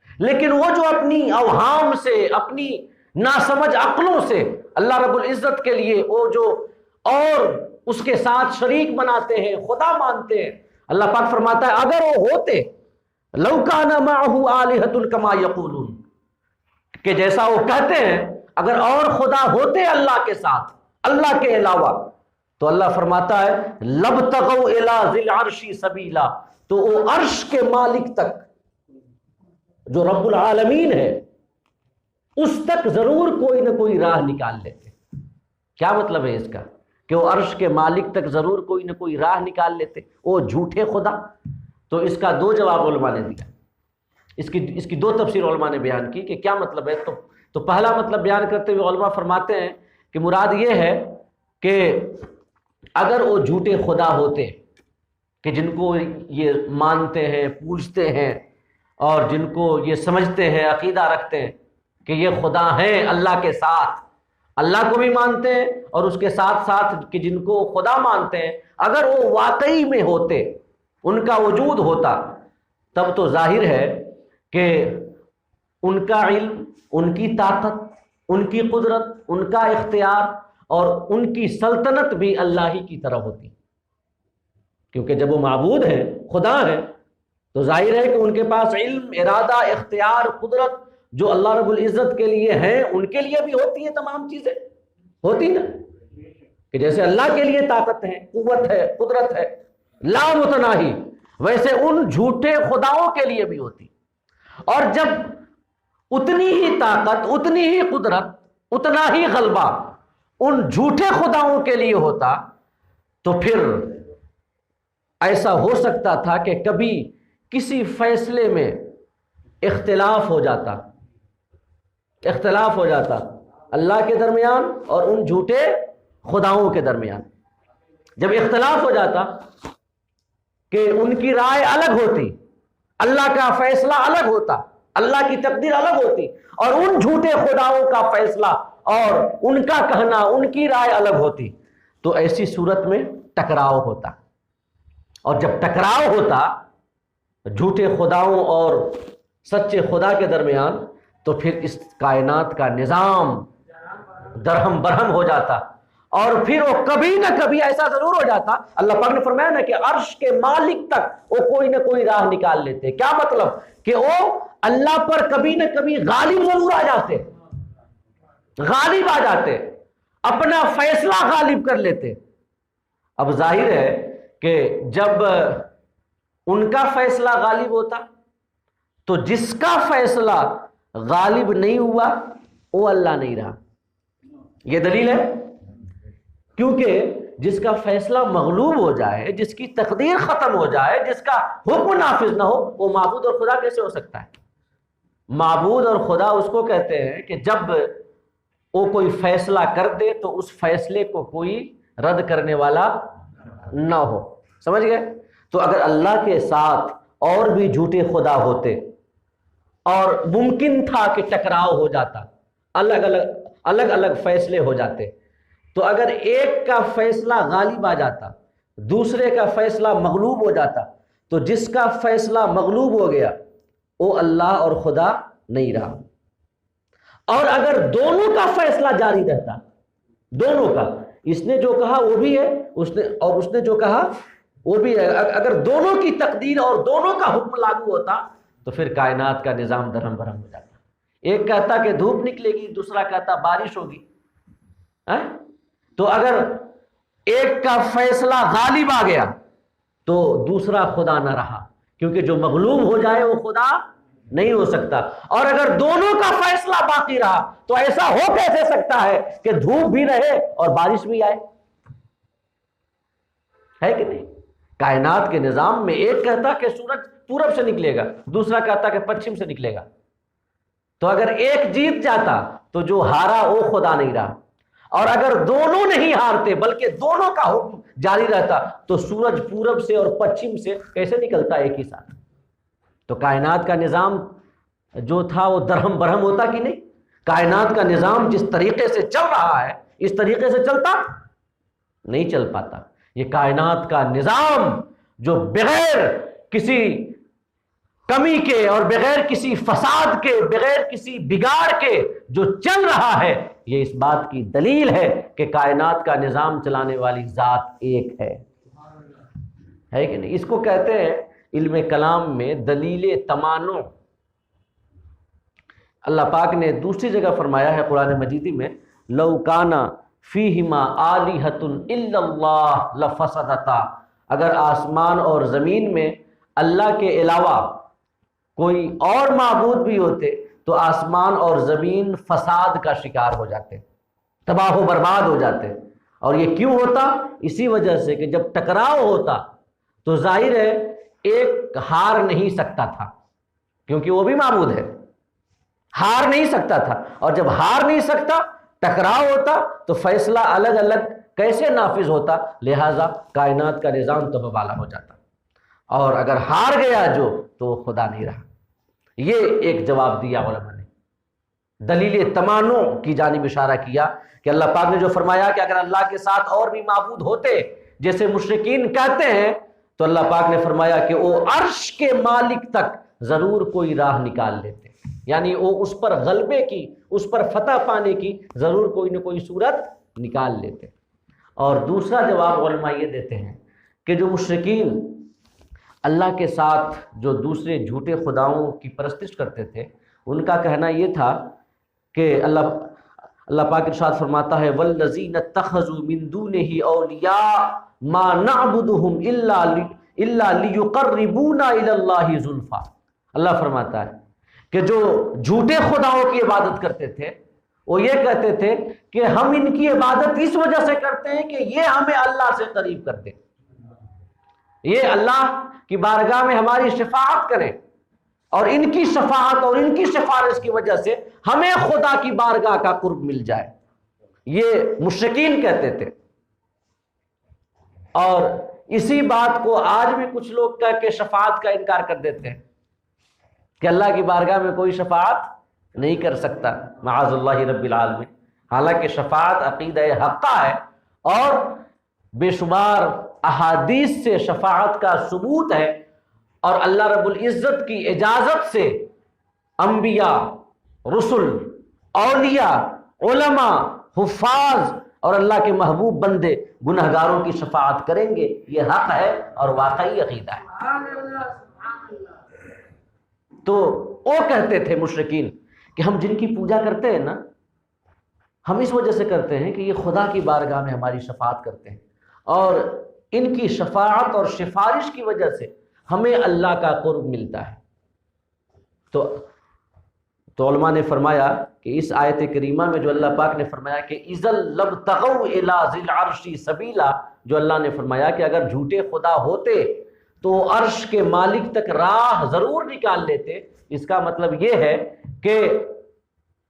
لیکن وہ جو اپنی اوہام سے، اپنی ناسمجھ عقلوں سے اللہ رب العزت کے لیے وہ جو اور اس کے ساتھ شریک بناتے ہیں، خدا مانتے ہیں، اللہ پاک فرماتا ہے اگر وہ ہوتے، لو کان معہ آلہۃ کما یقولون، کہ جیسا وہ کہتے ہیں اگر اور خدا ہوتے اللہ کے ساتھ، اللہ کے علاوہ، تو اللہ فرماتا ہے لابتغوا الی ذی العرش سبیلا، تو وہ عرش کے مالک تک جو رب العالمین ہے اس تک ضرور کوئی نہ کوئی راہ نکال لیتے۔ کیا مطلب ہے اس کا؟ کہ وہ عرش کے مالک تک ضرور کوئی نہ کوئی راہ نکال لیتے، وہ جھوٹے خدا۔ تو اس کا دو جواب علماء نے دیا، اس کی دو تفسیر علماء نے بیان کی کہ کیا مطلب ہے۔ تو پہلا مطلب بیان کرتے ہوئے علماء فرماتے ہیں کہ مراد یہ ہے کہ اگر وہ جھوٹے خدا ہوتے کہ جن کو یہ مانتے ہیں، پوجتے ہیں اور جن کو یہ سمجھتے ہیں، عقیدہ رکھتے ہیں کہ یہ خدا ہیں اللہ کے ساتھ، اللہ کو بھی مانتے ہیں اور اس کے ساتھ ساتھ کہ جن کو خدا مانتے ہیں، اگر وہ واقعی میں ہوتے، ان کا وجود ہوتا، تب تو ظاہر ہے کہ ان کا علم، ان کی طاقت، ان کی قدرت، ان کا اختیار اور ان کی سلطنت بھی اللہ ہی کی طرح ہوتی، کیونکہ جب وہ معبود ہیں، خدا ہیں، تو ظاہر ہے کہ ان کے پاس علم، ارادہ، اختیار، قدرت جو اللہ رب العزت کے لیے ہیں ان کے لیے بھی ہوتی ہیں، تمام چیزیں ہوتی نا، کہ جیسے اللہ کے لیے طاقت ہے، قوت ہے، قدرت ہے لا متناہی، ویسے ان جھوٹے خداؤں کے لیے بھی ہوتی۔ اور جب اتنی ہی طاقت، اتنی ہی قدرت، اتنا ہی غلبہ ان جھوٹے خداؤں کے لیے ہوتا تو پھر ایسا ہو سکتا تھا کہ کبھی کسی فیصلے میں اختلاف ہو جاتا اللہ کے درمیان اور ان جھوٹے خداؤں کے درمیان۔ جب اختلاف ہو جاتا کہ ان کی رائے الگ ہوتی، اللہ کا فیصلہ الگ ہوتا، اللہ کی تقدیر الگ ہوتی، اور ان جھوٹے خداؤں کا فیصلہ اور ان کا کہنا، ان کی رائے الگ ہوتی، تو ایسی صورت میں ٹکراؤ ہوتا۔ اور جب ٹکراؤ ہوتا جھوٹے خداؤں اور سچے خدا کے درمیان، تو پھر اس کائنات کا نظام درہم برہم ہو جاتا، اور پھر وہ کبھی نہ کبھی ایسا ضرور ہو جاتا، اللہ پاک نے فرمایا نا کہ عرش کے مالک تک وہ کوئی نہ کوئی راہ نکال لیتے۔ کیا مطلب؟ کہ وہ اللہ پر کبھی نہ کبھی غالب ضرور آ جاتے، غالب آ جاتے، اپنا فیصلہ غالب کر لیتے۔ اب ظاہر ہے کہ جب ان کا فیصلہ غالب ہوتا تو جس کا فیصلہ غالب نہیں ہوا وہ اللہ نہیں رہا۔ یہ دلیل ہے، کیونکہ جس کا فیصلہ مغلوب ہو جائے، جس کی تقدیر ختم ہو جائے، جس کا حکم نافذ نہ ہو، وہ معبود اور خدا کیسے ہو سکتا ہے؟ معبود اور خدا اس کو کہتے ہیں کہ جب وہ کوئی فیصلہ کر دے تو اس فیصلے کو کوئی رد کرنے والا نہ ہو۔ سمجھ گئے؟ تو اگر اللہ کے ساتھ اور بھی جھوٹے خدا ہوتے اور ممکن تھا کہ ٹکراؤ ہو جاتا، الگ الگ فیصلے ہو جاتے، تو اگر ایک کا فیصلہ غالب آ جاتا، دوسرے کا فیصلہ مغلوب ہو جاتا، تو جس کا فیصلہ مغلوب ہو گیا وہ اللہ اور خدا نہیں رہا۔ اور اگر دونوں کا فیصلہ جاری رہتا، دونوں کا، اس نے جو کہا وہ بھی ہے، اس نے جو کہا وہ بھی ہے، اگر دونوں کی تقدیر اور دونوں کا حکم لاگو ہوتا تو پھر کائنات کا نظام درہم برہم ہو جاتا۔ ایک کہتا کہ دھوپ نکلے گی، دوسرا کہتا بارش ہوگی۔ تو اگر ایک کا فیصلہ غالب آ گیا تو دوسرا خدا نہ رہا، کیونکہ جو مغلوب ہو جائے وہ خدا نہیں ہو سکتا۔ اور اگر دونوں کا فیصلہ باقی رہا تو ایسا ہو کیسے سکتا ہے کہ دھوپ بھی رہے اور بارش بھی آئے؟ ہے کہ نہیں؟ کائنات کے نظام میں ایک کہتا کہ سورج پورب سے نکلے گا، دوسرا کہتا کہ پچھم سے نکلے گا۔ تو اگر ایک جیت جاتا تو جو ہارا وہ خدا نہیں رہا، اور اگر دونوں نہیں ہارتے بلکہ دونوں کا حکم جاری رہتا تو سورج پورب سے اور پچھم سے کیسے نکلتا ایک ہی ساتھ؟ تو کائنات کا نظام جو تھا وہ درہم برہم ہوتا کہ نہیں؟ کائنات کا نظام جس طریقے سے چل رہا ہے اس طریقے سے چلتا نہیں چل پاتا۔ یہ کائنات کا نظام جو بغیر کسی کمی کے اور بغیر کسی فساد کے، بغیر کسی بگاڑ کے جو چل رہا ہے، یہ اس بات کی دلیل ہے کہ کائنات کا نظام چلانے والی ذات ایک ہے کہ نہیں؟ اس کو کہتے ہیں علم کلام میں دلیل تمانع۔ اللہ پاک نے دوسری جگہ فرمایا ہے قرآن مجید میں، لو کان فیہما آلہۃ الا اللہ لفسدتا، اگر آسمان اور زمین میں اللہ کے علاوہ کوئی اور معبود بھی ہوتے تو آسمان اور زمین فساد کا شکار ہو جاتے، تباہ و برباد ہو جاتے۔ اور یہ کیوں ہوتا؟ اسی وجہ سے کہ جب ٹکراؤ ہوتا تو ظاہر ہے ایک ہار نہیں سکتا تھا، کیونکہ وہ بھی معبود ہے، ہار نہیں سکتا تھا، اور جب ہار نہیں سکتا، ٹکراؤ ہوتا تو فیصلہ الگ الگ کیسے نافذ ہوتا؟ لہذا کائنات کا نظام تو بوالا ہو جاتا، اور اگر ہار گیا جو تو وہ خدا نہیں رہا۔ یہ ایک جواب دیا علماء نے، دلیل تمانع کی جانب اشارہ کیا کہ اللہ پاک نے جو فرمایا کہ اگر اللہ کے ساتھ اور بھی معبود ہوتے جیسے مشرکین کہتے ہیں، تو اللہ پاک نے فرمایا کہ وہ عرش کے مالک تک ضرور کوئی راہ نکال لیتے، یعنی وہ اس پر غلبے کی، اس پر فتح پانے کی ضرور کوئی نہ کوئی صورت نکال لیتے۔ اور دوسرا جواب علماء یہ دیتے ہیں کہ جو مشرکین اللہ کے ساتھ جو دوسرے جھوٹے خداؤں کی پرستش کرتے تھے، ان کا کہنا یہ تھا کہ اللہ پاک ارشاد فرماتا ہے والذین اتخذوا من دونه اولیاء ما نعبدهم الا لیقربونا الی اللہ زلفا۔ اللہ فرماتا ہے کہ جو جھوٹے خداؤں کی عبادت کرتے تھے وہ یہ کہتے تھے کہ ہم ان کی عبادت اس وجہ سے کرتے ہیں کہ یہ ہمیں اللہ سے قریب کر دیں، یہ اللہ کی بارگاہ میں ہماری شفاعت کریں، اور ان کی شفاعت اور ان کی سفارش کی وجہ سے ہمیں خدا کی بارگاہ کا قرب مل جائے، یہ مشرکین کہتے تھے۔ اور اسی بات کو آج بھی کچھ لوگ کہہ کے شفاعت کا انکار کر دیتے ہیں کہ اللہ کی بارگاہ میں کوئی شفاعت نہیں کر سکتا، معاذ اللہ رب العالمین۔ حالانکہ شفاعت عقیدہ حقہ ہے، اور بے شمار احادیث سے شفاعت کا ثبوت ہے، اور اللہ رب العزت کی اجازت سے انبیاء رسل، اولیاء، علماء، حفاظ اور اللہ کے محبوب بندے گنہگاروں کی شفاعت کریں گے، یہ حق ہے اور واقعی عقیدہ ہے۔ تو وہ کہتے تھے مشرکین کہ ہم جن کی پوجا کرتے ہیں نا، ہم اس وجہ سے کرتے ہیں کہ یہ خدا کی بارگاہ میں ہماری شفاعت کرتے ہیں، اور ان کی شفاعت اور سفارش کی وجہ سے ہمیں اللہ کا قرب ملتا ہے۔ تو علماء نے فرمایا کہ اس آیت کریمہ میں جو اللہ پاک نے فرمایا کہ اذا لابتغوا الی ذی العرش سبیلا، جو اللہ نے فرمایا کہ اگر جھوٹے خدا ہوتے تو عرش کے مالک تک راہ ضرور نکال لیتے، اس کا مطلب یہ ہے کہ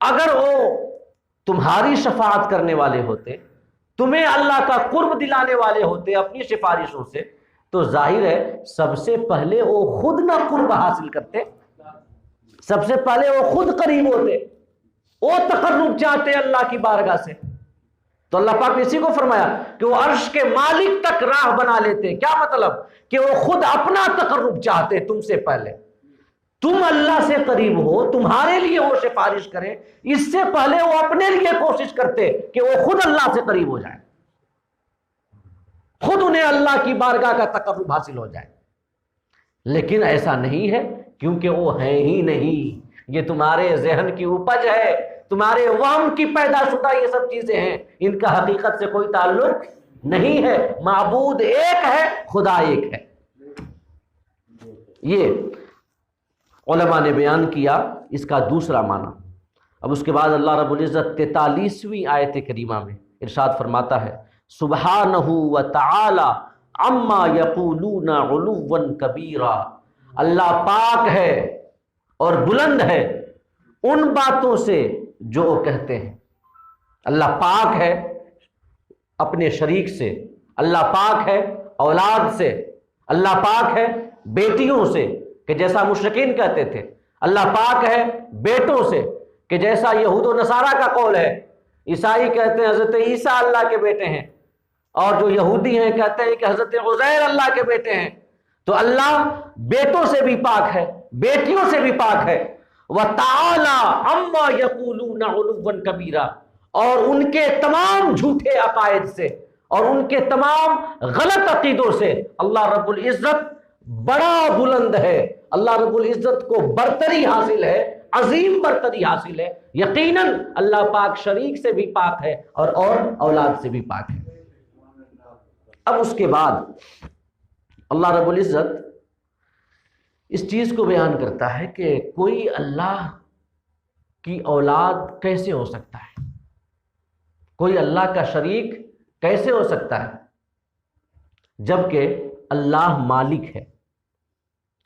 اگر وہ تمہاری شفاعت کرنے والے ہوتے، تمہیں اللہ کا قرب دلانے والے ہوتے اپنی سفارشوں سے، تو ظاہر ہے سب سے پہلے وہ خود نہ قرب حاصل کرتے، سب سے پہلے وہ خود قریب ہوتے، وہ تقرب چاہتے اللہ کی بارگاہ سے۔ تو اللہ پاک نے اسی کو فرمایا کہ وہ عرش کے مالک تک راہ بنا لیتے۔ کیا مطلب؟ کہ وہ خود اپنا تقرب چاہتے تم سے پہلے، تم اللہ سے قریب ہو، تمہارے لیے وہ سفارش کریں، اس سے پہلے وہ اپنے لیے کوشش کرتے کہ وہ خود اللہ سے قریب ہو جائے، خود انہیں اللہ کی بارگاہ کا تقرب حاصل ہو جائے۔ لیکن ایسا نہیں ہے، کیونکہ وہ ہیں ہی نہیں، یہ تمہارے ذہن کی اپج ہے، تمہارے وہم کی پیدا شدہ یہ سب چیزیں ہیں، ان کا حقیقت سے کوئی تعلق نہیں ہے۔ معبود ایک ہے، خدا ایک ہے۔ یہ علماء نے بیان کیا اس کا دوسرا معنی۔ اب اس کے بعد اللہ رب العزت 43ویں آیت کریمہ میں ارشاد فرماتا ہے سبحانہ وتعالی عما یقولون علوا کبیرا، اللہ پاک ہے اور بلند ہے ان باتوں سے جو وہ کہتے ہیں۔ اللہ پاک ہے اپنے شریک سے، اللہ پاک ہے اولاد سے، اللہ پاک ہے بیٹیوں سے کہ جیسا مشرکین کہتے تھے، اللہ پاک ہے بیٹوں سے کہ جیسا یہود و نصارہ کا قول ہے۔ عیسائی کہتے ہیں حضرت عیسیٰ اللہ کے بیٹے ہیں، اور جو یہودی ہیں کہتے ہیں کہ حضرت عزیر اللہ کے بیٹے ہیں۔ تو اللہ بیٹوں سے بھی پاک ہے، بیٹیوں سے بھی پاک ہے۔ وَتَعَالَى عَمَّا يَقُولُونَ عُلُوًّا كَبِيرًا، اور ان کے تمام جھوٹے عقائد سے اور ان کے تمام غلط عقیدوں سے اللہ رب العزت بڑا بلند ہے، اللہ رب العزت کو برتری حاصل ہے، عظیم برتری حاصل ہے۔ یقیناً اللہ پاک شریک سے بھی پاک ہے اور اولاد سے بھی پاک ہے۔ اب اس کے بعد اللہ رب العزت اس چیز کو بیان کرتا ہے کہ کوئی اللہ کی اولاد کیسے ہو سکتا ہے، کوئی اللہ کا شریک کیسے ہو سکتا ہے، جبکہ اللہ مالک ہے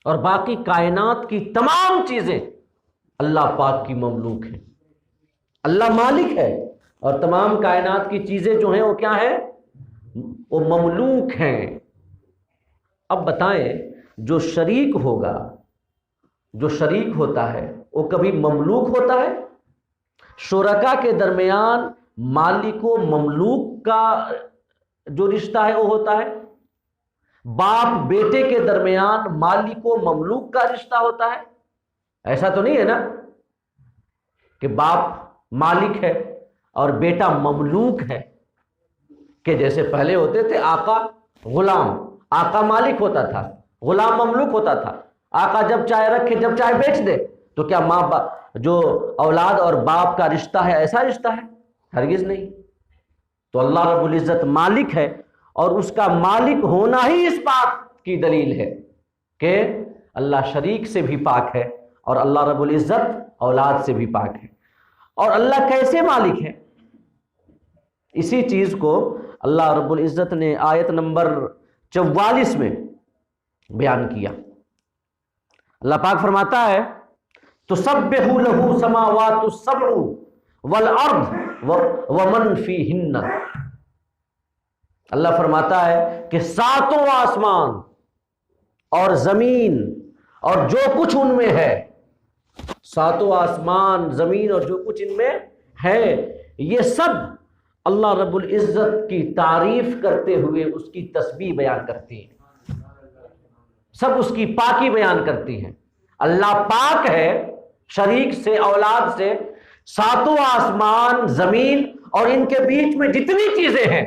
اور باقی کائنات کی تمام چیزیں اللہ پاک کی مملوک ہیں۔ اللہ مالک ہے اور تمام کائنات کی چیزیں جو ہیں وہ کیا ہیں؟ وہ مملوک ہیں۔ اب بتائیں جو شریک ہوگا، جو شریک ہوتا ہے وہ کبھی مملوک ہوتا ہے؟ شرکا کے درمیان مالک و مملوک کا جو رشتہ ہے وہ ہوتا ہے؟ باپ بیٹے کے درمیان مالک و مملوک کا رشتہ ہوتا ہے؟ ایسا تو نہیں ہے نا کہ باپ مالک ہے اور بیٹا مملوک ہے، کہ جیسے پہلے ہوتے تھے آقا غلام، آقا مالک ہوتا تھا، غلام مملوک ہوتا تھا، آقا جب چاہے رکھے جب چاہے بیچ دے۔ تو کیا ماں باپ جو اولاد اور باپ کا رشتہ ہے ایسا رشتہ ہے؟ ہرگز نہیں۔ تو اللہ رب العزت مالک ہے، اور اس کا مالک ہونا ہی اس بات کی دلیل ہے کہ اللہ شریک سے بھی پاک ہے اور اللہ رب العزت اولاد سے بھی پاک ہے۔ اور اللہ کیسے مالک ہے؟ اسی چیز کو اللہ رب العزت نے آیت نمبر 44 میں بیان کیا۔ اللہ پاک فرماتا ہے تسبح له سماوات السبع والارض ومن فیہن، اللہ فرماتا ہے کہ ساتوں آسمان اور زمین اور جو کچھ ان میں ہے، ساتوں آسمان زمین اور جو کچھ ان میں ہے، یہ سب اللہ رب العزت کی تعریف کرتے ہوئے اس کی تسبیح بیان کرتی ہیں، سب اس کی پاکی بیان کرتی ہیں۔ اللہ پاک ہے شریک سے، اولاد سے، ساتوں آسمان، زمین اور ان کے بیچ میں جتنی چیزیں ہیں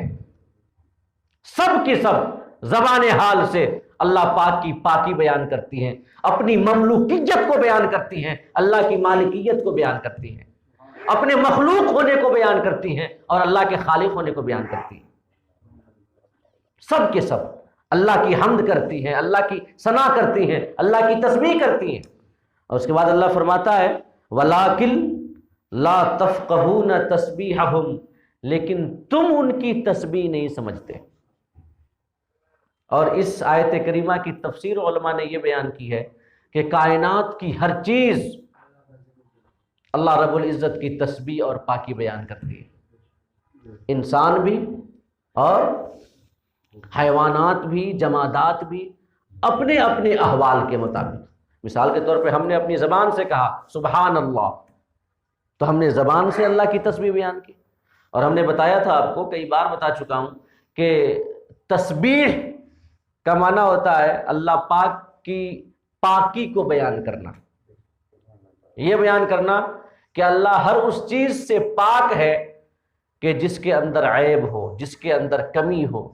سب کی سب زبان حال سے اللہ پاک کی پاکی بیان کرتی ہیں، اپنی مملوکیت کو بیان کرتی ہیں، اللہ کی مالکیت کو بیان کرتی ہیں، اپنے مخلوق ہونے کو بیان کرتی ہیں اور اللہ کے خالق ہونے کو بیان کرتی ہیں۔ سب کے سب اللہ کی حمد کرتی ہیں، اللہ کی ثنا کرتی ہیں، اللہ کی تسبیح کرتی ہیں۔ اور اس کے بعد اللہ فرماتا ہے وَلَٰكِن لَا تَفْقَهُونَ تَسْبِيحَهُمْ، لیکن تم ان کی تسبیح نہیں سمجھتے۔ اور اس آیت کریمہ کی تفسیر علماء نے یہ بیان کی ہے کہ کائنات کی ہر چیز اللہ رب العزت کی تسبیح اور پاکی بیان کرتی ہے، انسان بھی اور حیوانات بھی، جمادات بھی، اپنے اپنے احوال کے مطابق۔ مثال کے طور پہ ہم نے اپنی زبان سے کہا سبحان اللہ، تو ہم نے زبان سے اللہ کی تسبیح بیان کی۔ اور ہم نے بتایا تھا، آپ کو کئی بار بتا چکا ہوں کہ تسبیح کا معنی ہوتا ہے اللہ پاک کی پاکی کو بیان کرنا، یہ بیان کرنا کہ اللہ ہر اس چیز سے پاک ہے کہ جس کے اندر عیب ہو، جس کے اندر کمی ہو،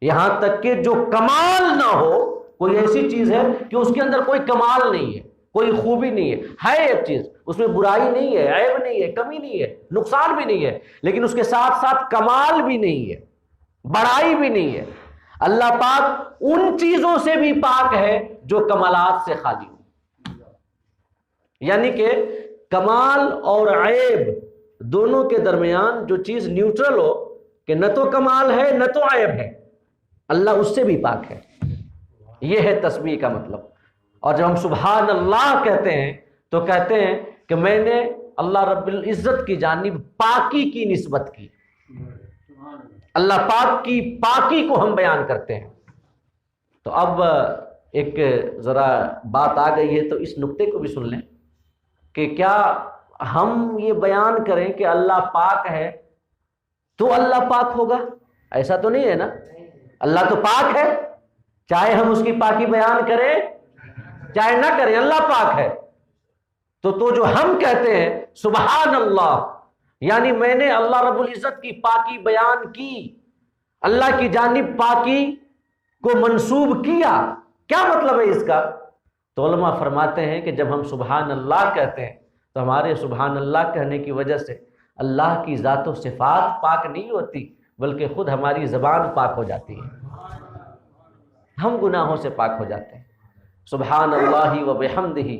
یہاں تک کہ جو کمال نہ ہو، کوئی ایسی چیز ہے کہ اس کے اندر کوئی کمال نہیں ہے، کوئی خوبی نہیں ہے ایک چیز، اس میں برائی نہیں ہے، عیب نہیں ہے، کمی نہیں ہے، نقصان بھی نہیں ہے، لیکن اس کے ساتھ ساتھ کمال بھی نہیں ہے، بڑائی بھی نہیں ہے۔ اللہ پاک ان چیزوں سے بھی پاک ہے جو کمالات سے خالی ہو، یعنی کہ کمال اور عیب دونوں کے درمیان جو چیز نیوٹرل ہو، کہ نہ تو کمال ہے نہ تو عیب ہے، اللہ اس سے بھی پاک ہے۔ یہ ہے تسبیح کا مطلب۔ اور جب ہم سبحان اللہ کہتے ہیں تو کہتے ہیں کہ میں نے اللہ رب العزت کی جانب پاکی کی نسبت کی، اللہ پاک کی پاکی کو ہم بیان کرتے ہیں۔ تو اب ایک ذرا بات آ گئی ہے تو اس نقطے کو بھی سن لیں کہ کیا ہم یہ بیان کریں کہ اللہ پاک ہے تو اللہ پاک ہوگا؟ ایسا تو نہیں ہے نا، اللہ تو پاک ہے، چاہے ہم اس کی پاکی بیان کریں چاہے نہ کریں، اللہ پاک ہے۔ تو جو ہم کہتے ہیں سبحان اللہ، یعنی میں نے اللہ رب العزت کی پاکی بیان کی، اللہ کی جانب پاکی کو منسوب کیا، کیا مطلب ہے اس کا؟ تو علماء فرماتے ہیں کہ جب ہم سبحان اللہ کہتے ہیں تو ہمارے سبحان اللہ کہنے کی وجہ سے اللہ کی ذات و صفات پاک نہیں ہوتی، بلکہ خود ہماری زبان پاک ہو جاتی ہے، ہم گناہوں سے پاک ہو جاتے ہیں۔ سبحان اللہ و بحمدہ،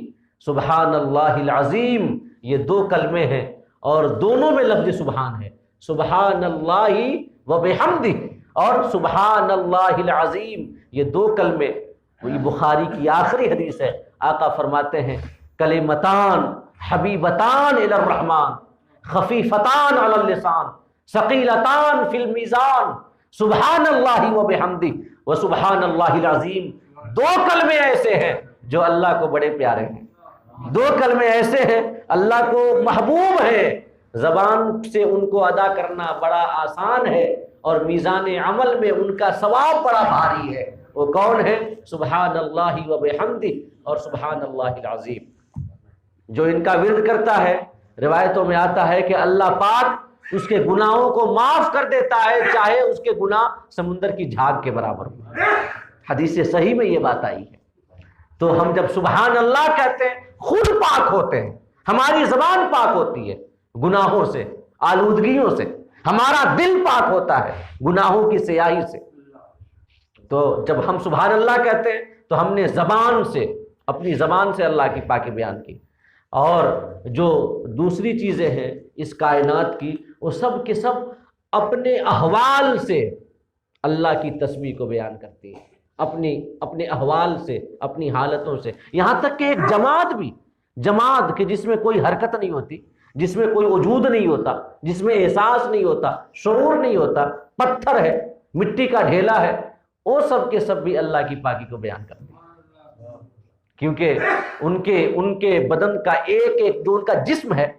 سبحان اللہ العظیم، یہ دو کلمے ہیں اور دونوں میں لفظ سبحان ہے، سبحان اللہ و بحمدہ اور سبحان اللہ العظیم، یہ دو کلمے، وہی بخاری کی آخری حدیث ہے، آقا فرماتے ہیں کلمتان حبیبتان الی الرحمن خفیفتان علی اللسان ثقیلتان فی المیزان سبحان اللہ و بحمدہ و سبحان اللہ العظیم۔ دو کلمے ایسے ہیں جو اللہ کو بڑے پیارے ہیں، دو کلمے ایسے ہیں اللہ کو محبوب ہیں، زبان سے ان کو ادا کرنا بڑا آسان ہے اور میزان عمل میں ان کا ثواب بڑا بھاری ہے۔ وہ کون ہے؟ سبحان اللہ و بحمدہ اور سبحان اللہ العظیم۔ جو ان کا ورد کرتا ہے، روایتوں میں آتا ہے کہ اللہ پاک اس کے گناہوں کو معاف کر دیتا ہے، چاہے اس کے گناہ سمندر کی جھاگ کے برابر ہو۔ حدیث صحیح میں یہ بات آئی ہے۔ تو ہم جب سبحان اللہ کہتے ہیں خود پاک ہوتے ہیں، ہماری زبان پاک ہوتی ہے گناہوں سے، آلودگیوں سے، ہمارا دل پاک ہوتا ہے گناہوں کی سیاہی سے۔ تو جب ہم سبحان اللہ کہتے ہیں تو ہم نے زبان سے، اپنی زبان سے اللہ کی پاکی بیان کی، اور جو دوسری چیزیں ہیں اس کائنات کی، وہ سب کے سب اپنے احوال سے اللہ کی تسبیح کو بیان کرتی ہیں، اپنے احوال سے، اپنی حالتوں سے، یہاں تک کہ ایک جماد کہ جس میں کوئی حرکت نہیں ہوتی، جس میں کوئی وجود نہیں ہوتا، جس میں احساس نہیں ہوتا، شعور نہیں ہوتا، پتھر ہے، مٹی کا ڈھیلا ہے، وہ سب کے سب بھی اللہ کی پاکی کو بیان کرتے ہیں، کیونکہ ان کے بدن کا ایک جو ان کا جسم ہے،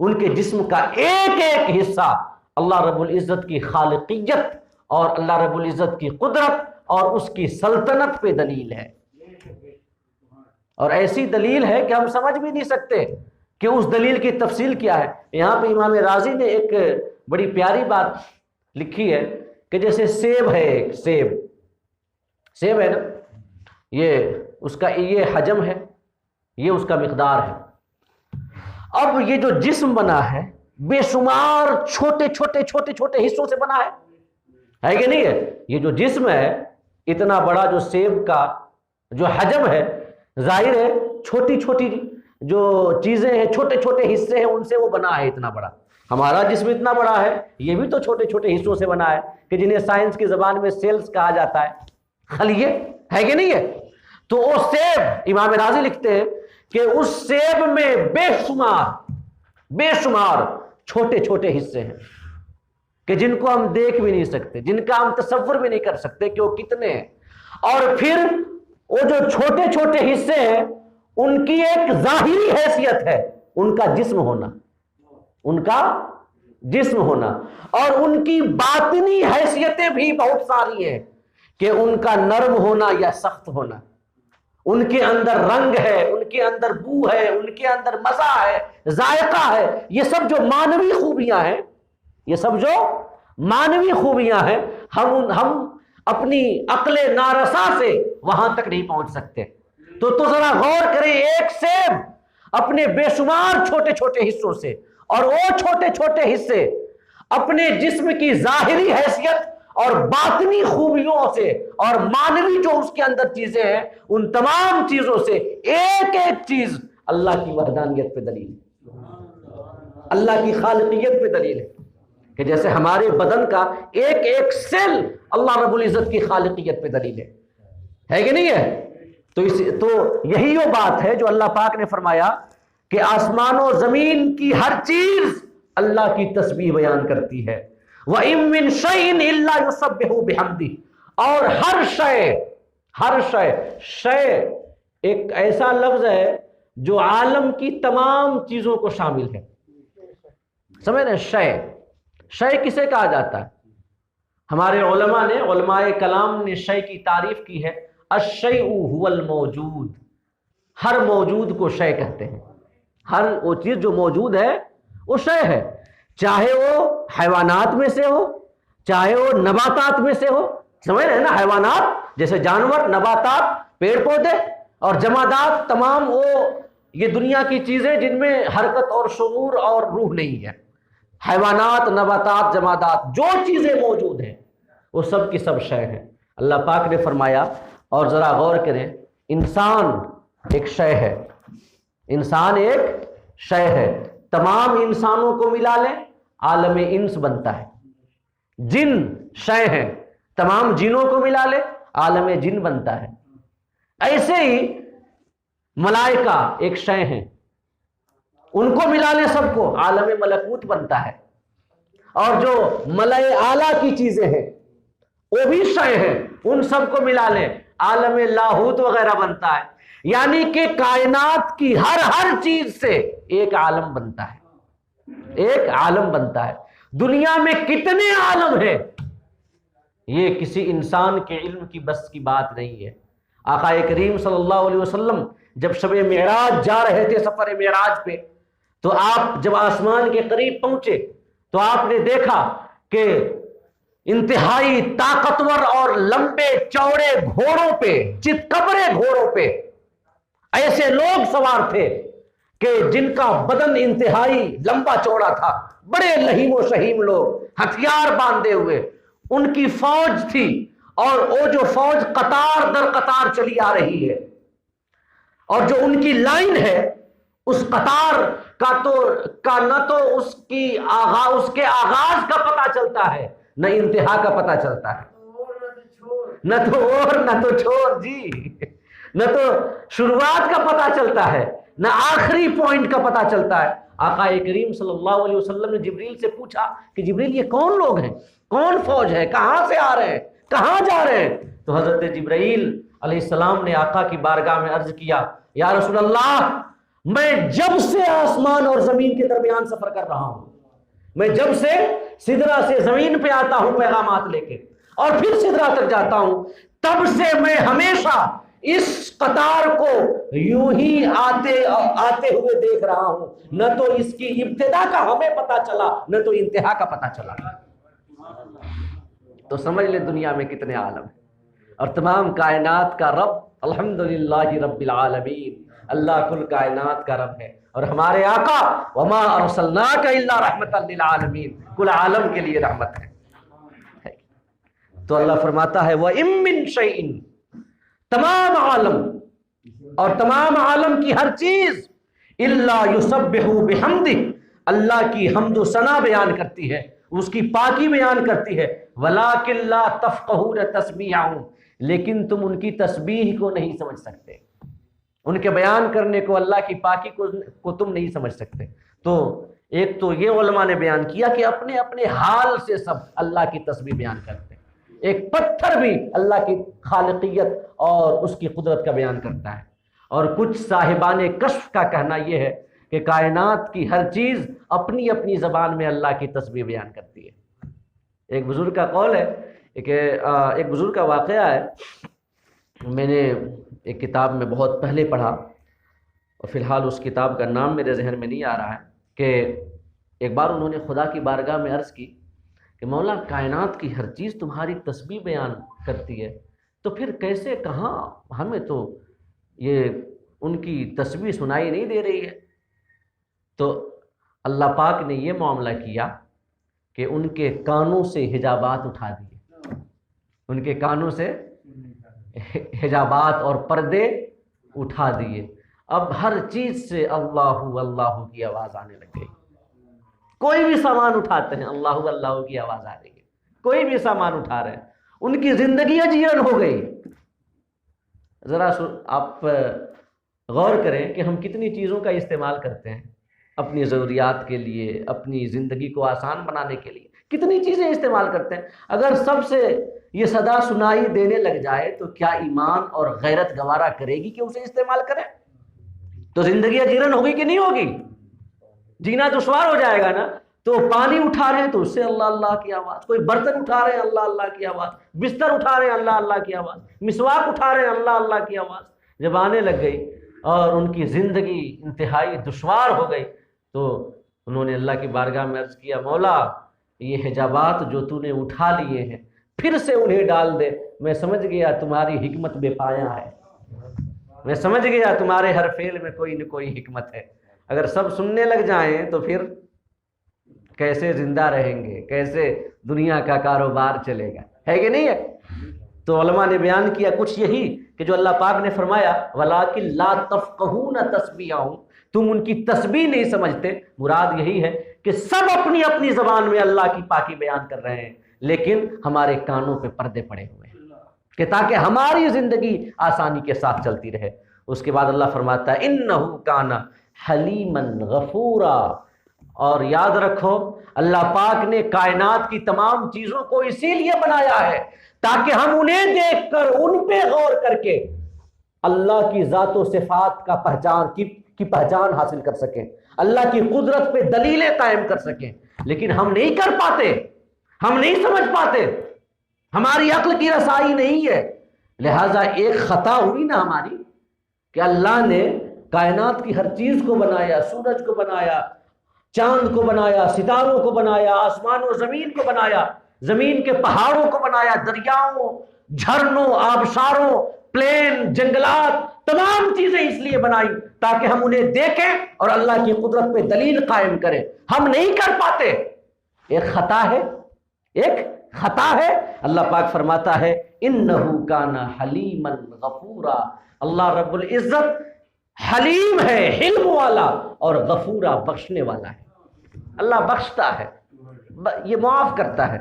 ان کے جسم کا ایک ایک حصہ اللہ رب العزت کی خالقیت اور اللہ رب العزت کی قدرت اور اس کی سلطنت پہ دلیل ہے۔ اور ایسی دلیل ہے کہ ہم سمجھ بھی نہیں سکتے کہ اس دلیل کی تفصیل کیا ہے۔ یہاں پہ امام رازی نے ایک بڑی پیاری بات لکھی ہے کہ جیسے سیب ہے، ایک سیب ہے نا، یہ اس کا یہ حجم ہے، یہ اس کا مقدار ہے۔ اب یہ جو جسم بنا ہے بے شمار چھوٹے چھوٹے حصوں سے بنا ہے کہ نہیں ہے؟ یہ جو جسم ہے اتنا بڑا، جو سیب کا جو حجم ہے، ظاہر ہے چھوٹی چھوٹی جو چیزیں ہیں، چھوٹے چھوٹے حصے ہیں، ان سے وہ بنا ہے اتنا بڑا۔ ہمارا جسم اتنا بڑا ہے، یہ بھی تو چھوٹے چھوٹے حصوں سے بنا ہے کہ جنہیں سائنس کی زبان میں سیلز کہا جاتا ہے، خلیے، ہے کہ نہیں ہے؟ تو وہ سیب، امام رازی لکھتے ہیں کہ اس سیب میں بے شمار چھوٹے چھوٹے حصے ہیں کہ جن کو ہم دیکھ بھی نہیں سکتے، جن کا ہم تصور بھی نہیں کر سکتے کہ وہ کتنے ہیں۔ اور پھر وہ جو چھوٹے چھوٹے حصے ہیں ان کی ایک ظاہری حیثیت ہے، ان کا جسم ہونا، اور ان کی باطنی حیثیتیں بھی بہت ساری ہیں کہ ان کا نرم ہونا یا سخت ہونا، ان کے اندر رنگ ہے، ان کے اندر بو ہے، ان کے اندر مزہ ہے، ذائقہ ہے۔ یہ سب جو مانوی خوبیاں ہیں ہم اپنی عقل نارسا سے وہاں تک نہیں پہنچ سکتے۔ تو ذرا غور کریں، ایک سیب اپنے بے شمار چھوٹے چھوٹے حصوں سے، اور وہ چھوٹے چھوٹے حصے اپنے جسم کی ظاہری حیثیت اور باطنی خوبیوں سے اور مانوی جو اس کے اندر چیزیں ہیں، ان تمام چیزوں سے ایک ایک چیز اللہ کی وحدانیت پہ دلیل ہے، اللہ کی خالقیت پہ دلیل ہے کہ جیسے ہمارے بدن کا ایک ایک سیل اللہ رب العزت کی خالقیت پہ دلیل ہے کہ نہیں ہے؟ تو یہی وہ بات ہے جو اللہ پاک نے فرمایا کہ آسمان و زمین کی ہر چیز اللہ کی تسبیح بیان کرتی ہے۔ وَإِن مِّن شَيْءٍ إِلَّا يُسَبِّحُ بِحَمْدِهِ، اور ہر شے ایک ایسا لفظ ہے جو عالم کی تمام چیزوں کو شامل ہے، سمجھ رہے؟ شے کسے کہا جاتا ہے؟ ہمارے علماء کلام نے شے کی تعریف کی ہے، الشیء هو الموجود، ہر موجود کو شے کہتے ہیں۔ ہر وہ چیز جو موجود ہے وہ شے ہے، چاہے وہ حیوانات میں سے ہو، چاہے وہ نباتات میں سے ہو، سمجھ رہے ہیں نا؟ حیوانات جیسے جانور، نباتات، پیڑ پودے، اور جمادات، تمام وہ یہ دنیا کی چیزیں جن میں حرکت اور شعور اور روح نہیں ہے۔ حیوانات، نباتات، جمادات، جو چیزیں موجود ہیں وہ سب کی سب شے ہیں۔ اللہ پاک نے فرمایا، اور ذرا غور کریں، انسان ایک شے ہے، انسان ایک شے ہے۔ تمام انسانوں کو ملا لیں عالم انس بنتا ہے۔ جن شے ہیں، تمام جنوں کو ملا لیں عالم جن بنتا ہے۔ ایسے ہی ملائکہ ایک شے ہیں، ان کو ملا لیں سب کو عالم ملکوت بنتا ہے۔ اور جو ملائے اعلیٰ کی چیزیں ہیں وہ بھی شے ہیں، ان سب کو ملا لیں عالم لاہوت وغیرہ بنتا ہے۔ یعنی کہ کائنات کی ہر چیز سے ایک عالم بنتا ہے، دنیا میں کتنے عالم ہیں یہ کسی انسان کے علم کی بس کی بات نہیں ہے۔ آقا کریم صلی اللہ علیہ وسلم جب شب معراج جا رہے تھے، سفر معراج پہ، تو آپ جب آسمان کے قریب پہنچے تو آپ نے دیکھا کہ انتہائی طاقتور اور لمبے چوڑے گھوڑوں پہ، چتکبرے گھوڑوں پہ ایسے لوگ سوار تھے کہ جن کا بدن انتہائی لمبا چوڑا تھا، بڑے لہیم و شہیم لوگ، ہتھیار باندھے ہوئے، ان کی فوج تھی، اور وہ جو فوج قطار در قطار چلی آ رہی ہے، اور جو ان کی لائن ہے اس قطار کا نہ تو اس کے آغاز کا پتہ چلتا ہے، نہ انتہا کا پتہ چلتا ہے، نہ تو چھوڑ جی، نہ تو شروعات کا پتہ چلتا ہے، نہ آخری پوائنٹ کا پتہ چلتا ہے۔ آقا کریم صلی اللہ علیہ وسلم نے جبریل سے پوچھا کہ جبریل یہ کون لوگ ہیں، کون فوج ہے، کہاں سے آ رہے ہیں، کہاں جا رہے ہیں؟ تو حضرت جبرائیل علیہ السلام نے آقا کی بارگاہ میں عرض کیا، یا رسول اللہ، میں جب سے آسمان اور زمین کے درمیان سفر کر رہا ہوں، میں جب سے سدرہ سے زمین پہ آتا ہوں پیغامات لے کے، اور پھر سدرہ تک جاتا ہوں، تب سے میں ہمیشہ اس قطار کو یوں ہی آتے ہوئے دیکھ رہا ہوں، نہ تو اس کی ابتدا کا ہمیں پتا چلا نہ تو انتہا کا پتا چلا۔ تو سمجھ لے دنیا میں کتنے عالم ہیں، اور تمام کائنات کا رب الحمدللہ رب العالمین، اللہ کل کائنات کا رب ہے، اور ہمارے آقا وما ارسلناک الا رحمتا للعالمین، کل عالم کے لیے رحمت ہے۔ تو اللہ فرماتا ہے وَإِن مِّن شَيْءٍ، تمام عالم اور تمام عالم کی ہر چیز الا یسبح بحمدہ، اللہ کی حمد و ثنا بیان کرتی ہے، اس کی پاکی بیان کرتی ہے، وَلَٰكِن لَا تَفْقَهُونَ تَسْبِيحَهُمْ، لیکن تم ان کی تسبیح کو نہیں سمجھ سکتے، ان کے بیان کرنے کو، اللہ کی پاکی کو تم نہیں سمجھ سکتے۔ تو ایک تو یہ علماء نے بیان کیا کہ اپنے اپنے حال سے سب اللہ کی تسبیح بیان کرتے ہیں، ایک پتھر بھی اللہ کی خالقیت اور اس کی قدرت کا بیان کرتا ہے، اور کچھ صاحبان کشف کا کہنا یہ ہے کہ کائنات کی ہر چیز اپنی اپنی زبان میں اللہ کی تسبیح بیان کرتی ہے۔ ایک بزرگ کا قول ہے کہ ایک بزرگ کا واقعہ ہے، میں نے ایک کتاب میں بہت پہلے پڑھا اور فی الحال اس کتاب کا نام میرے ذہن میں نہیں آ رہا ہے، کہ ایک بار انہوں نے خدا کی بارگاہ میں عرض کی کہ مولا کائنات کی ہر چیز تمہاری تسبیح بیان کرتی ہے، تو پھر کیسے، کہاں ہمیں تو یہ ان کی تسبیح سنائی نہیں دے رہی ہے؟ تو اللہ پاک نے یہ معاملہ کیا کہ ان کے کانوں سے حجابات اٹھا دیے، ان کے کانوں سے حجابات اور پردے اٹھا دیے، اب ہر چیز سے اللہ اللہ کی آواز آنے لگ گئی۔ کوئی بھی سامان اٹھاتے ہیں اللہ اللہ کی آواز آ رہی ہے، کوئی بھی سامان اٹھا رہے ہیں، ان کی زندگی اجیرن ہو گئی۔ ذرا آپ غور کریں کہ ہم کتنی چیزوں کا استعمال کرتے ہیں اپنی ضروریات کے لیے، اپنی زندگی کو آسان بنانے کے لیے، کتنی چیزیں استعمال کرتے ہیں۔ اگر سب سے یہ صدا سنائی دینے لگ جائے تو کیا ایمان اور غیرت گوارا کرے گی کہ اسے استعمال کرے؟ تو زندگی اجیرن ہوگی کہ نہیں ہوگی؟ جینا دشوار ہو جائے گا نا۔ تو پانی اٹھا رہے ہیں تو اس سے اللہ اللہ کی آواز، کوئی برتن اٹھا رہے ہیں اللہ اللہ کی آواز، بستر اٹھا رہے ہیں اللہ اللہ کی آواز، مسواک اٹھا رہے ہیں اللہ اللہ کی آواز جب آنے لگ گئی اور ان کی زندگی انتہائی دشوار ہو گئی، تو انہوں نے اللہ کی بارگاہ میں عرض کیا مولا یہ حجابات جو تو نے اٹھا لیے ہیں پھر سے انہیں ڈال دے، میں سمجھ گیا تمہاری حکمت بے پایہ ہے، میں سمجھ گیا تمہارے ہر فعل میں کوئی نہ کوئی حکمت ہے۔ اگر سب سننے لگ جائیں تو پھر کیسے زندہ رہیں گے، کیسے دنیا کا کاروبار چلے گا، ہے کہ نہیں ہے؟ تو علماء نے بیان کیا کچھ یہی کہ جو اللہ پاک نے فرمایا وَلَٰكِن لَا تَفْقَهُونَ تَسْبِيحَهُمْ، تم ان کی تسبیح نہیں سمجھتے، مراد یہی ہے کہ سب اپنی اپنی زبان میں اللہ کی پاکی بیان کر رہے ہیں، لیکن ہمارے کانوں پہ پردے پڑے ہوئے ہیں کہ تاکہ ہماری زندگی آسانی کے ساتھ چلتی رہے۔ اس کے بعد اللہ فرماتا ہے اِنَّهُ كَانَ حَلِيمًا غَفُورًا، اور یاد رکھو اللہ پاک نے کائنات کی تمام چیزوں کو اسی لیے بنایا ہے تاکہ ہم انہیں دیکھ کر ان پہ غور کر کے اللہ کی ذات و صفات کا پہچان حاصل کر سکیں، اللہ کی قدرت پہ دلیلیں قائم کر سکیں، لیکن ہم نہیں کر پاتے، ہم نہیں سمجھ پاتے، ہماری عقل کی رسائی نہیں ہے۔ لہٰذا ایک خطا ہوئی نا ہماری کہ اللہ نے کائنات کی ہر چیز کو بنایا، سورج کو بنایا، چاند کو بنایا، ستاروں کو بنایا، آسمان و زمین کو بنایا، زمین کے پہاڑوں کو بنایا، دریاؤں، جھرنوں، آبشاروں، پلین، جنگلات، تمام چیزیں اس لیے بنائی تاکہ ہم انہیں دیکھیں اور اللہ کی قدرت پہ دلیل قائم کریں۔ ہم نہیں کر پاتے، ایک خطا ہے، ایک خطا ہے۔ اللہ پاک فرماتا ہے اِنَّهُ كَانَ حَلِيمًا غَفُورًا، اللہ رب العزت حلیم ہے، حلم والا، اور غفورا بخشنے والا ہے۔ اللہ بخشتا ہے، یہ معاف کرتا ہے۔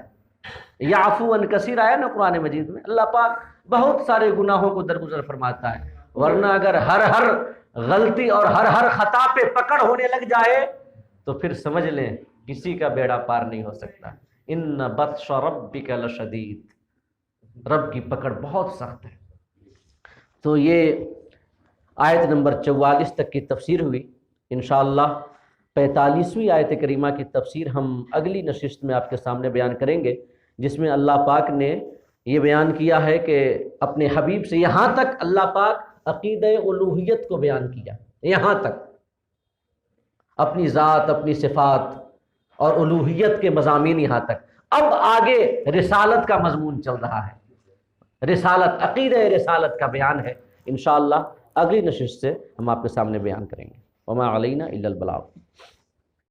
یعفو عن کثیر آیا نا قرآن مجید میں، اللہ پاک بہت سارے گناہوں کو درگزر فرماتا ہے، ورنہ اگر ہر غلطی اور ہر خطا پہ پکڑ ہونے لگ جائے تو پھر سمجھ لیں کسی کا بیڑا پار نہیں ہو سکتا۔ ان بطش ربک لشدید، رب کی پکڑ بہت سخت ہے۔ تو یہ آیت نمبر 44 تک کی تفسیر ہوئی۔ انشاءاللہ 45ویں آیت کریمہ کی تفسیر ہم اگلی نشست میں آپ کے سامنے بیان کریں گے، جس میں اللہ پاک نے یہ بیان کیا ہے کہ اپنے حبیب سے، یہاں تک اللہ پاک عقیدہ الوہیت کو بیان کیا، یہاں تک اپنی ذات، اپنی صفات اور الوہیت کے مضامین یہاں تک۔ اب آگے رسالت کا مضمون چل رہا ہے، رسالت، عقیدہ رسالت کا بیان ہے، انشاءاللہ اگلی نشست سے ہم آپ کے سامنے بیان کریں گے۔ وما علینا الا البلاغ۔